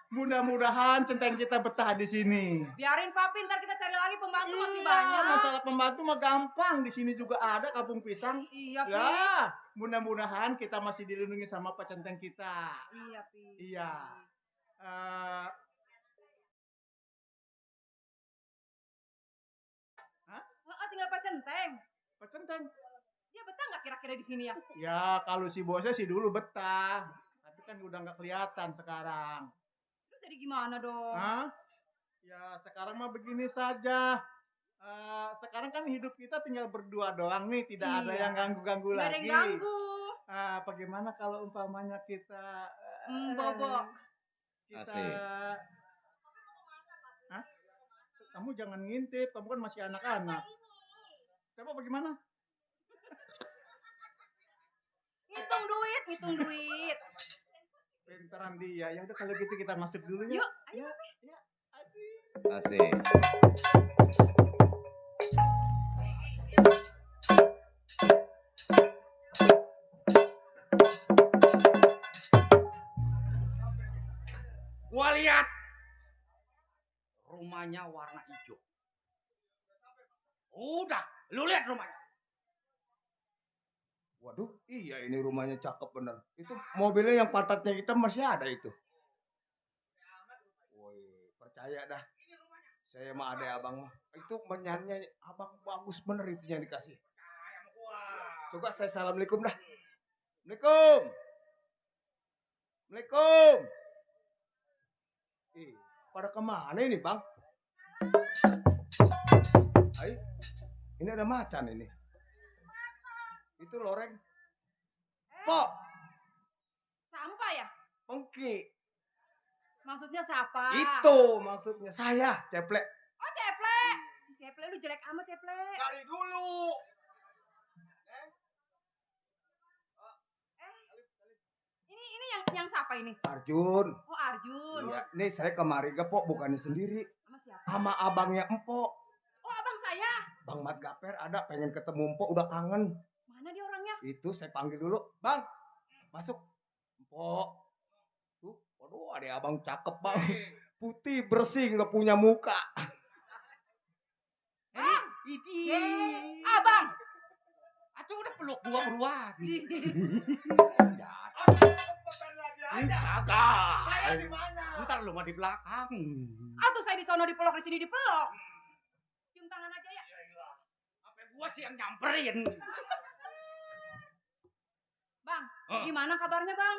mudah-mudahan centeng kita betah di sini. Biarin papi, ntar kita cari lagi pembantu masih Iya, banyak. masalah pembantu mah gampang. Di sini juga ada kampung pisang. Iya, Pi. Ya, mudah-mudahan kita masih dilindungi sama Pak Centeng kita. Iya, Pi. Iya. Eh, Heeh, tinggal Pak Centeng. Pak Centeng. Dia betah nggak kira-kira di sini ya? Ya, kalau si bosnya sih dulu betah. Tapi kan udah nggak kelihatan sekarang. Terus jadi gimana dong? Hah? Ya, sekarang mah begini saja. Sekarang kan hidup kita tinggal berdua doang nih, tidak ada Iya. yang ganggu-ganggu Nggak ada lagi. yang ganggu. Bagaimana kalau umpamanya kita Bobo. kita Asik. Hah? Kamu jangan ngintip, kamu kan masih anak-anak. Coba bagaimana? Ngitung duit, ngitung duit. Pinteran dia. Ya udah kalau gitu kita masuk dulu ya. Yuk, ayo. Ya, aduh. Asik. Gua lihat rumahnya warna hijau. Udah, lu lihat rumahnya. Waduh, iya ini rumahnya cakep bener. Itu mobilnya yang patatnya hitam masih ada itu. Woi, percaya dah. Saya mah ada abang mah. Itu menyanyi abang bagus bener itu yang dikasih. Coba saya assalamualaikum dah. Assalamualaikum. Assalamualaikum. Pada kemana ini bang? Ay, ini ada macan ini. Itu loreng. Pok, Sampah ya? pengki. Maksudnya siapa? Itu maksudnya saya, ceplek. Oh, Ceplek. Si Ceplek lu jelek amat, Ceplek. Dari dulu. Ini yang siapa ini? Arjun. Oh, Arjun. Iya, nih saya kemari ke Pok bukannya sendiri. Sama siapa? Sama abangnya Empok. Oh, abang saya. Bang Mat Gaper ada pengen ketemu Empok udah kangen. Mana dia orangnya? Itu saya panggil dulu. Bang, masuk. Empok. Tuh, waduh ada abang cakep bang. Putih, bersih, nggak punya muka. Idi. Abang. Atuh udah peluk gua beruan. Kagak. Saya di mana? Ntar lu mah di belakang. Atau saya di sono dipelok, di sini dipelok. Cium tangan aja ya. Sampai gua sih yang nyamperin. Bang, Oh. gimana kabarnya, Bang?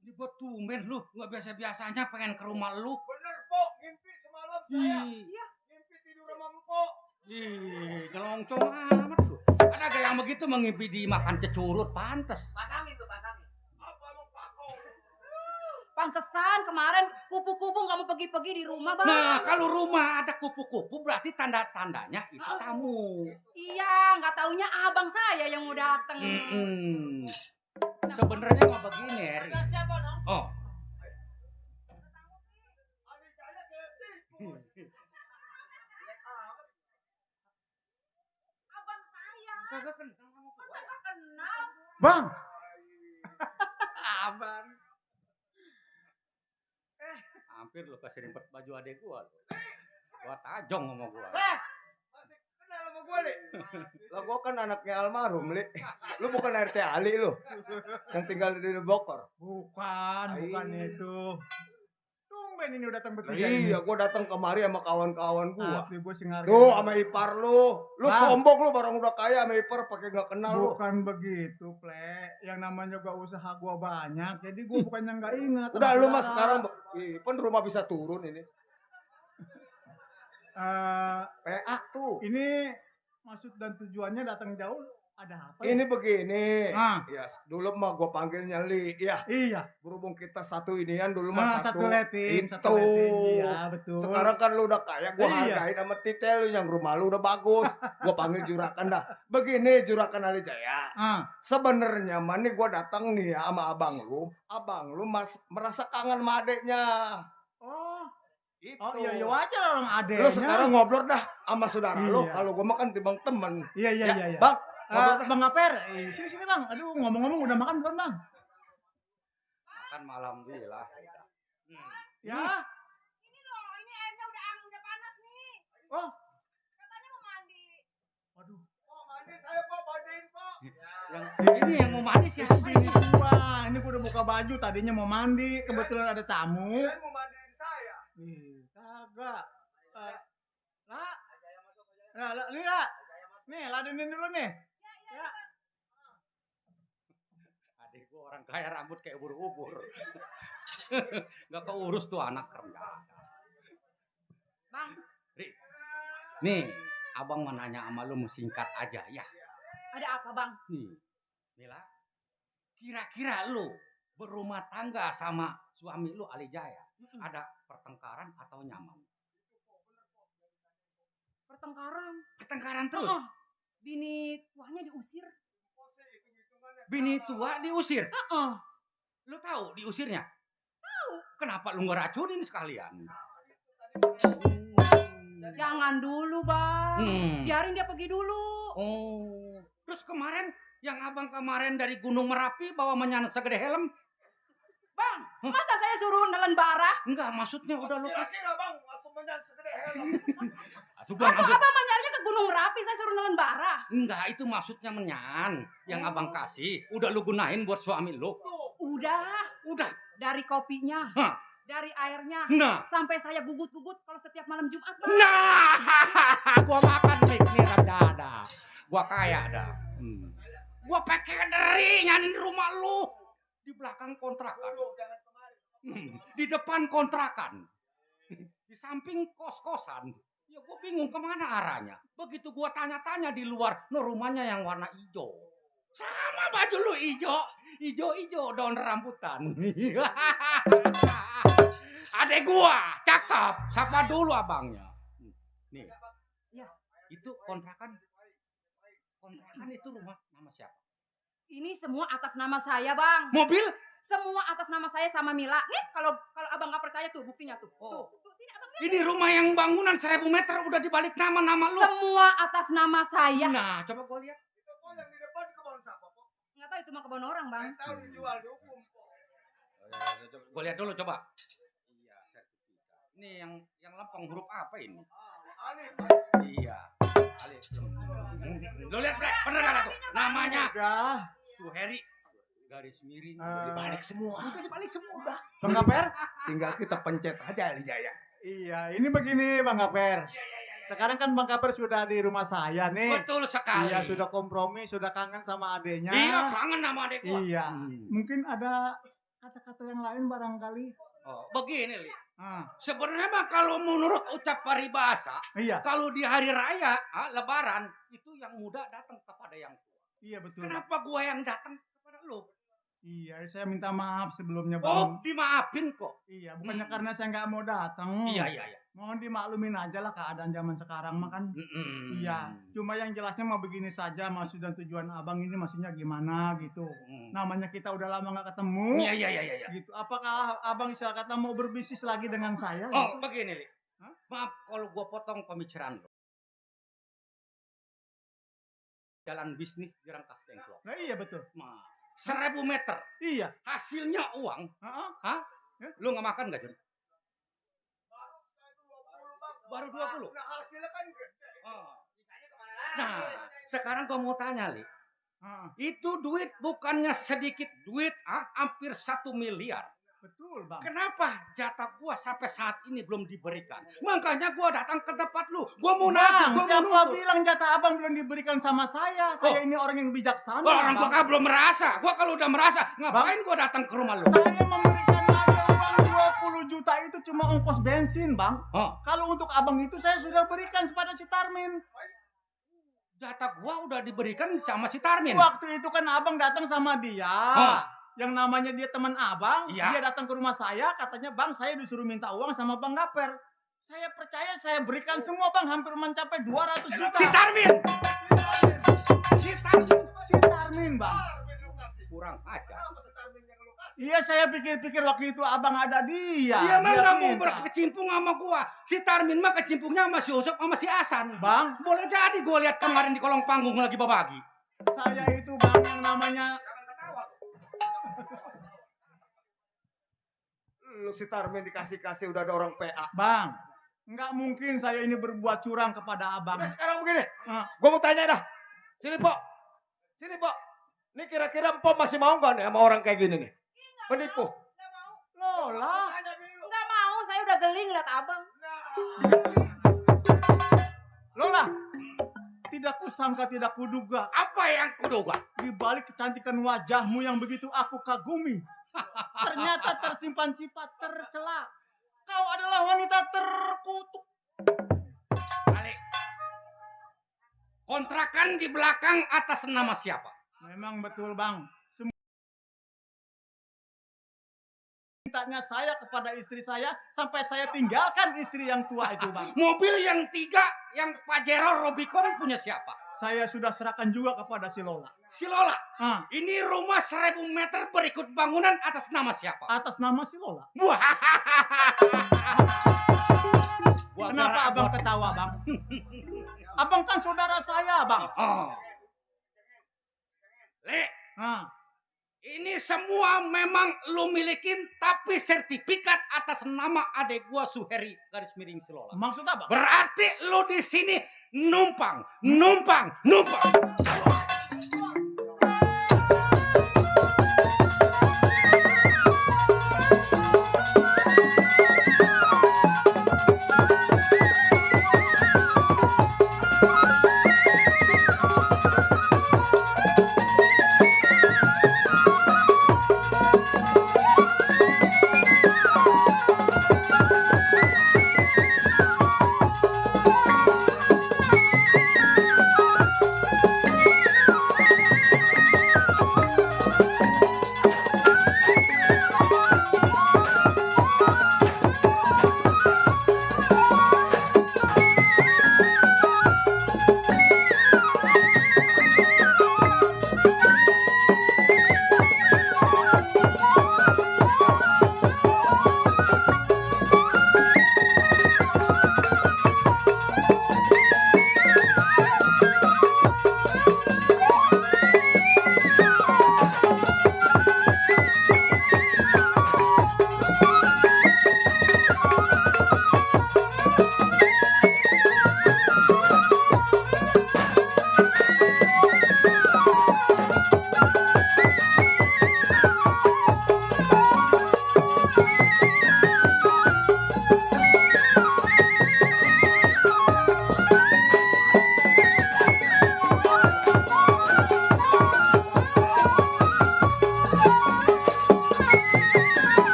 Ini buat tumben lu, nggak biasa-biasanya pengen ke rumah lu. Bener Pok, ngimpi semalam saya. Iya. Ngimpi tidur sama Empok. Ih, nyelongcong amat lu. Kan ada yang begitu mengimpi dimakan cecurut, pantes. Pasangin tuh, pasangin. Apa lu Pako? Pantesan kemarin kupu-kupu kamu pergi-pergi di rumah, Bang. Nah, kalau rumah ada kupu-kupu berarti tanda-tandanya itu tamu. Iya, nggak taunya abang saya yang mau dateng. Sebenarnya mah begini, Eri. Oh, Abang saya. kagak kenal sama gua. Masa nggak kenal? Bang, Abang. Hampir lu kasih rimpet baju adek gua. Gua tajong sama gua. Masih kenal sama gua, Li? Lah gua kan anaknya almarhum, Li. Lu bukan RT Ali lu. Yang tinggal di Bogor. bukan Ai. itu. tumben ini udah datang bertiga Iya, gua datang kemari sama kawan-kawan gua. Gue sih ngargain. Tuh sama ipar lu. Lu Bang. sombong lu barang udah kaya sama ipar pakai nggak kenal lu. Bukan begitu, Ple. Yang namanya juga usaha gua banyak, jadi gua bukannya nggak ingat. sama Udah lu mah saudara. sekarang pun rumah bisa turun ini. PA tuh. Ini maksud dan tujuannya datang jauh ada apa? Ini begini. Ah. Ya, dulu mah gua panggilnya Li. Ya, Iya. berhubung kita satu inian dulu mah Satu leting, Itu. satu leting. Iya, betul. Sekarang kan lu udah kaya, gua Iya. hargain sama titel lu yang rumah lu udah bagus. Gua panggil Juragan dah. Begini Juragan Ali Jaya. Sebenarnya mah nih gua datang nih ya sama abang lu. Abang lu merasa kangen sama adeknya. Oh. Itu. Oh iya wajar orang adeknya. Lu sekarang ngobrol dah sama saudara lu. Iya. Kalau gua mah kan timbang temen. Iya. Ya, Bang, ngobrol dah. Bang Aper, sini Bang. Aduh, ngomong-ngomong udah makan belum Bang? Kan malam alhamdulillah. Ya. Ini loh, ini airnya udah panas nih. Oh. Katanya mau mandi. Waduh. Oh, mandi saya Pak, mandiin Pak. Ini yang mau mandi siapa Ini ini? ini gua udah buka baju, tadinya mau mandi, kebetulan ada tamu. Kirain mau mandiin saya. Kagak. Lah. Nih lah. Nih, ladenin dulu nih. Ya. Adik gua orang kaya rambut kayak ubur-ubur. Gak keurus tuh anak rendah. Bang, Nih, abang mau nanya sama lu, mau singkat aja ya. ada apa Bang? Nih, Mila, kira-kira lu berumah tangga sama suami lu Ali Jaya, ada pertengkaran atau nyaman? Pertengkaran Terus? Oh, bini tuanya diusir. Bini tua diusir. Heeh. Lu tahu diusirnya? Tahu. Kenapa lu nggak racunin sekalian? Jangan dulu Bang. Biarin dia pergi dulu. Oh. Terus kemarin yang abang kemarin dari Gunung Merapi bawa menyan segede helm? Bang, masa saya suruh nelen bara? Enggak, maksudnya udah lu Kira-kira Bang, waktu menyan segede helm. Atau gua Atau ngambil. Abang mencarinya ke Gunung Merapi, saya suruh nelen bara. Enggak, itu maksudnya menyan yang abang kasih. Udah lu gunain buat suami lu. Udah, dari kopinya, Hah. dari airnya, Nah, sampai saya gugut-gugut kalau setiap malam Jumat Bang. nah, gua makan nih ada. Gua kaya dah. Gua pakai dari nyanin rumah lu di belakang kontrakan. Di depan kontrakan. Di samping kos-kosan. Ya gua bingung kemana arahnya. Begitu gua tanya-tanya di luar, no rumahnya yang warna hijau. Sama baju lu hijau. Hijau-hijau daun rambutan. Adek gua, cakep. Sapa dulu abangnya. Nih. Ya. Itu kontrakan. Kontrakan itu rumah nama siapa? Ini semua atas nama saya Bang. Mobil? Semua atas nama saya sama Mila. Nih kalau Abang nggak percaya tuh buktinya tuh. Oh. Tuh sini Abang lihat. Ini rumah yang bangunan 1000 meter udah dibalik nama lu. Semua atas nama saya. Nah, coba gua lihat. Itu kok yang di depan kebun siapa kok? Nggak tahu itu mah kebun orang Bang. Yang tahu dijual dihukum kok. Gua lihat dulu coba. Iya, sertifikat. Ini yang lempeng huruf apa ini? Ali. Iya. Ali. Lu lihat, Bre, bener enggak tuh? Namanya Udah. Suheri. Garis miring. Dibalik semua. Udah dibalik semua udah. Bang Aper? Tinggal kita pencet aja Ali Jaya. Iya, ini begini Bang Aper. Sekarang kan Bang Aper sudah di rumah saya nih. Betul sekali. Iya, sudah kompromi, sudah kangen sama adenya. Iya, kangen sama adek gua. Iya. Mungkin ada kata-kata yang lain barangkali. Oh, begini, Li. Ah, Sebenarnya mah kalau menurut ucap paribasa, iya, kalau di hari raya, lebaran, itu yang muda datang kepada yang tua. iya betul. Kenapa gua yang datang kepada lu? Iya, saya minta maaf sebelumnya Oh, Bang. dimaafin kok. Iya, bukannya karena saya nggak mau datang. Iya. Mohon dimaklumin aja lah keadaan zaman sekarang mah kan. Iya, cuma yang jelasnya mau begini saja, maksud dan tujuan abang ini maksudnya gimana gitu. Namanya kita udah lama nggak ketemu. Iya. Gitu. Apakah abang istilah kata mau berbisnis lagi dengan saya? Oh, gitu? begini, Li. Hah? Maaf kalau gua potong pembicaraan lu. Jalan bisnis di Rangkas Tengklok. Nah, iya betul. 1000 meter. Iya. Hasilnya uang. Heeh. Lu nggak makan nggak, Jon? Baru 20. Nah, hasilnya kan gede. Nah, sekarang gua mau tanya, Li. Heeh. Itu duit bukannya sedikit duit, hampir 1 miliar. Betul, Bang. Kenapa jatah gua sampai saat ini belum diberikan? Makanya gua datang ke tempat lu. Gua mau Bang, nagih, gua siapa mau nuntut. bilang jatah abang belum diberikan sama saya? Saya ini orang yang bijaksana. Orang gua Bang. kan belum merasa. Gua kalau udah merasa, ngapain gua datang ke rumah lu? Saya memberikan aja uang 20 juta itu cuma ongkos bensin, Bang. Kalau untuk abang itu saya sudah berikan kepada si Tarmin. Jatah gua udah diberikan sama si Tarmin. Waktu itu kan abang datang sama dia. Yang namanya dia teman abang, Iya. dia datang ke rumah saya, katanya, Bang, saya disuruh minta uang sama Bang Gaper. Saya percaya, saya berikan semua, Bang, hampir mencapai 200 juta. Si Tarmin. Si Tarmin, Bang. Kurang aja. Iya, saya pikir-pikir waktu itu abang ada dia. Dia mah Dia nggak mau minta. berkecimpung sama gua. Si Tarmin mah kecimpungnya sama si Usop sama si Hasan. Bang, Boleh jadi gua lihat kemarin di kolong panggung lagi babagi. saya itu, Bang, yang namanya... Lu si Tarmin dikasih-kasih udah ada orang PA. Bang, nggak mungkin saya ini berbuat curang kepada abang. Nah, sekarang begini, Ah. gue mau tanya dah. Sini, Pok. Sini, Pok. Ini kira-kira Pok masih mau nggak nih sama orang kayak gini nih? Penipu. Lola, Nggak mau, saya udah geling liat abang. Lola, tidak kusangka, tidak kuduga. Apa yang kuduga? Di balik kecantikan wajahmu yang begitu aku kagumi, ternyata tersimpan sifat tercela. Kau adalah wanita terkutuk. Balik. Kontrakan di belakang atas nama siapa? Memang betul, Bang. Mintanya saya kepada istri saya sampai saya tinggalkan istri yang tua itu, Bang. Mobil yang 3 yang Pajero Robicon punya siapa? Saya sudah serahkan juga kepada si Lola. Si Lola. Ah, Ini rumah 1000 meter berikut bangunan atas nama siapa? atas nama si Lola. Wah. Kenapa abang ketawa, Bang? Abang kan saudara saya, Bang. Le, Ah, ini semua memang lu milikin, tapi sertifikat atas nama adek gua Suheri garis miring si Lola. maksud apa? Berarti lu di sini numpang.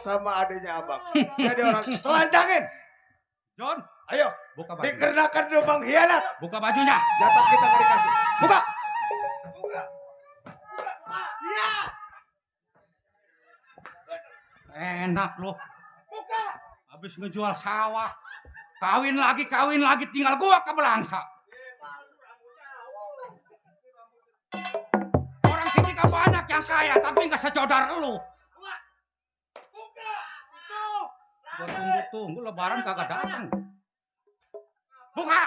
sama adiknya abang. Jadi orang telanjangin. John, Ayo, buka baju. dikarenakan dia mengkhianat. Buka bajunya. Jatah kita nggak dikasih. Buka. Enak loh. Buka. Habis ngejual sawah. Kawin lagi, tinggal gua ke Belangsa. Orang sini kan banyak yang kaya, tapi nggak secodar lu. Gua tunggu lebaran kagak datang. Buka.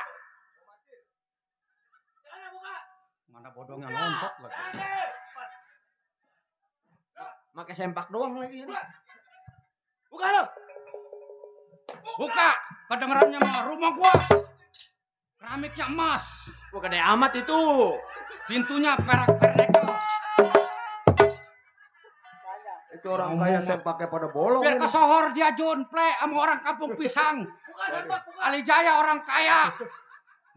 Mana bodongnya nontot lagi. Pakai sempak doang lagi. Buka lo. Buka. Kedengerannya mah rumah gua. Keramiknya emas. Wah, gede amat itu. Pintunya perak-perekel. Itu orang kaya sempaknya pada bolong. Biar kesohor dia Junple sama orang kampung pisang. Ali Jaya orang kaya.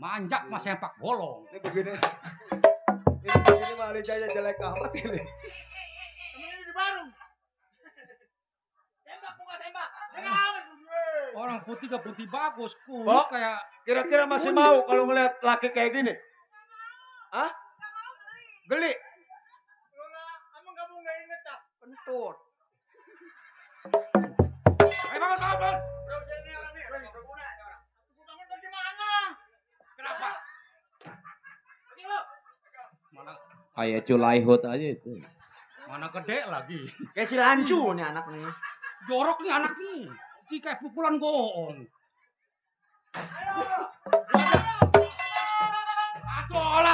Manjak mas sempak bolong. Ini begini. Ini begini mah Ali Jaya jelek amat ini. Orang putih gak putih bagus. Oh, Kulit kayak kira-kira masih mau kalau ngeliat laki kayak gini? Hah? Geli? Emang kamu nggak inget tak? Kentut. ayo bangun. Bangun bagaimana? Kenapa? Mana Kayak culaihut aja itu. mana gede lagi. Kayak si lancu nih anak nih. Jorok nih anak nih. Di kayak pukulan goong.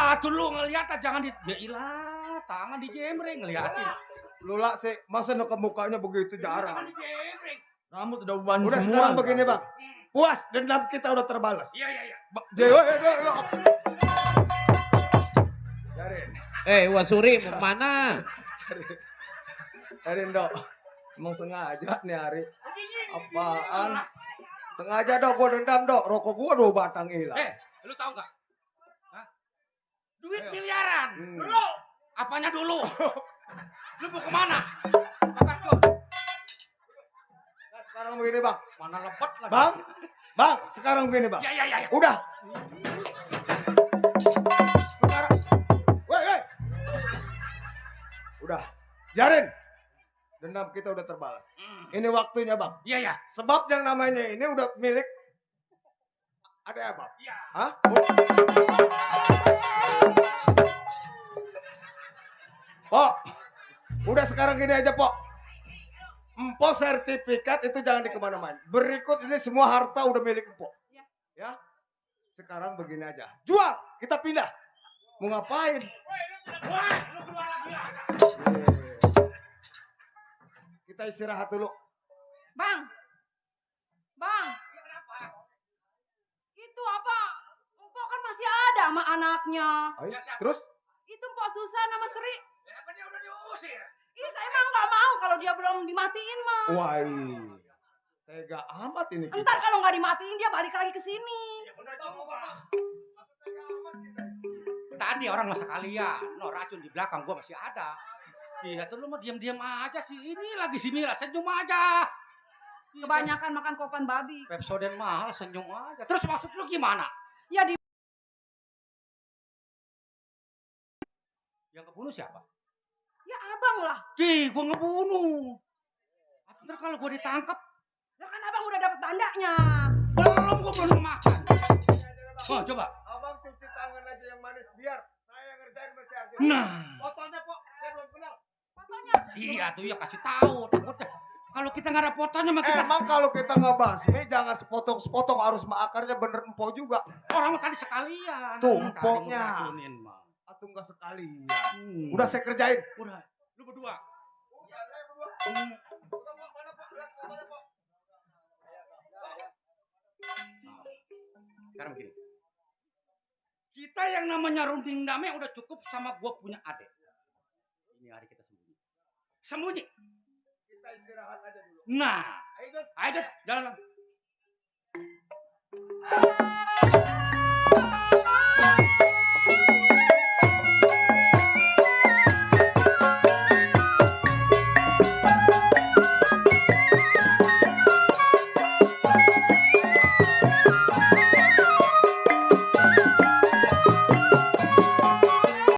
Atuh lu ngeliat jangan di ilah, tangan di jembreng ngeliatin. Lula sih, masa ke mukanya begitu jarang. Tangan di jembreng. Rambut udah uban Udah semua. sekarang begini bang. Puas, dendam kita udah terbalas. Iya. Dewa, Jarin. Wasuri mau mana? Jarin dok. Emang sengaja nih hari. Apaan? Sengaja dok, gua dendam dok. Rokok gua 2 batang hilang. Lu tahu nggak? Hah? Duit Ayo. miliaran. Hmm. Apanya dulu? Lu mau kemana? Kakak gua. Nah, sekarang begini bang. Mana lebat lagi? Bang, sekarang begini bang. Ya. Udah. Sekarang. Woi. Udah. Jarin. Dendam kita udah terbalas. Ini waktunya bang. Iya. Sebab yang namanya ini udah milik ada apa? Iya. Hah? Pok. Udah sekarang gini aja, Pok. Empo sertifikat itu jangan dikemana-mana. Berikut ini semua harta udah milik Empo. Ya. Sekarang begini aja. Jual. Kita pindah. Mau ngapain? Kita istirahat dulu. Bang. Itu apa? Empok kan masih ada sama anaknya. Ayo, terus? Itu Empok Susan sama Sri. Apa dia udah diusir? Ih, saya emang nggak mau kalau dia belum dimatiin mah. Wah, tega amat ini kita. Entar kalau nggak dimatiin dia balik lagi ke sini. Tadi orang masa kalian, racun di belakang gua masih ada. Iya tuh lu mah diam-diam aja sih. Ini lagi si Mira senyum aja. Kebanyakan makan kopan babi. Pepsodent mahal senyum aja. Terus maksud lu gimana? Ya di Yang kebunuh siapa? ya abang lah. Gua ngebunuh. Ntar kalau gua ditangkap, Ya kan abang udah dapet tandanya. gua belum makan. Oh, coba. Abang cuci tangan aja yang manis biar saya ngerjain Mas Arjun. Nah. Fotonya, Pok. Saya belum kenal. Fotonya. Iya tuh ya kasih tahu. Takutnya kalau kita nggak ada fotonya mah kita Emang kalau kita nggak basmi jangan sepotong-sepotong harus akarnya bener empo juga. orang tadi sekalian. Tuh, Tadi empoknya. mau racunin, mah. Atau nggak sekalian. Hmm. Udah saya kerjain. Udah. Lu berdua. Sekarang begini. Kita yang namanya runding damai udah cukup sama gua punya adik. Ini hari kita sembunyi. Sembunyi. Kita istirahat aja dulu. Nah, ayo jalan.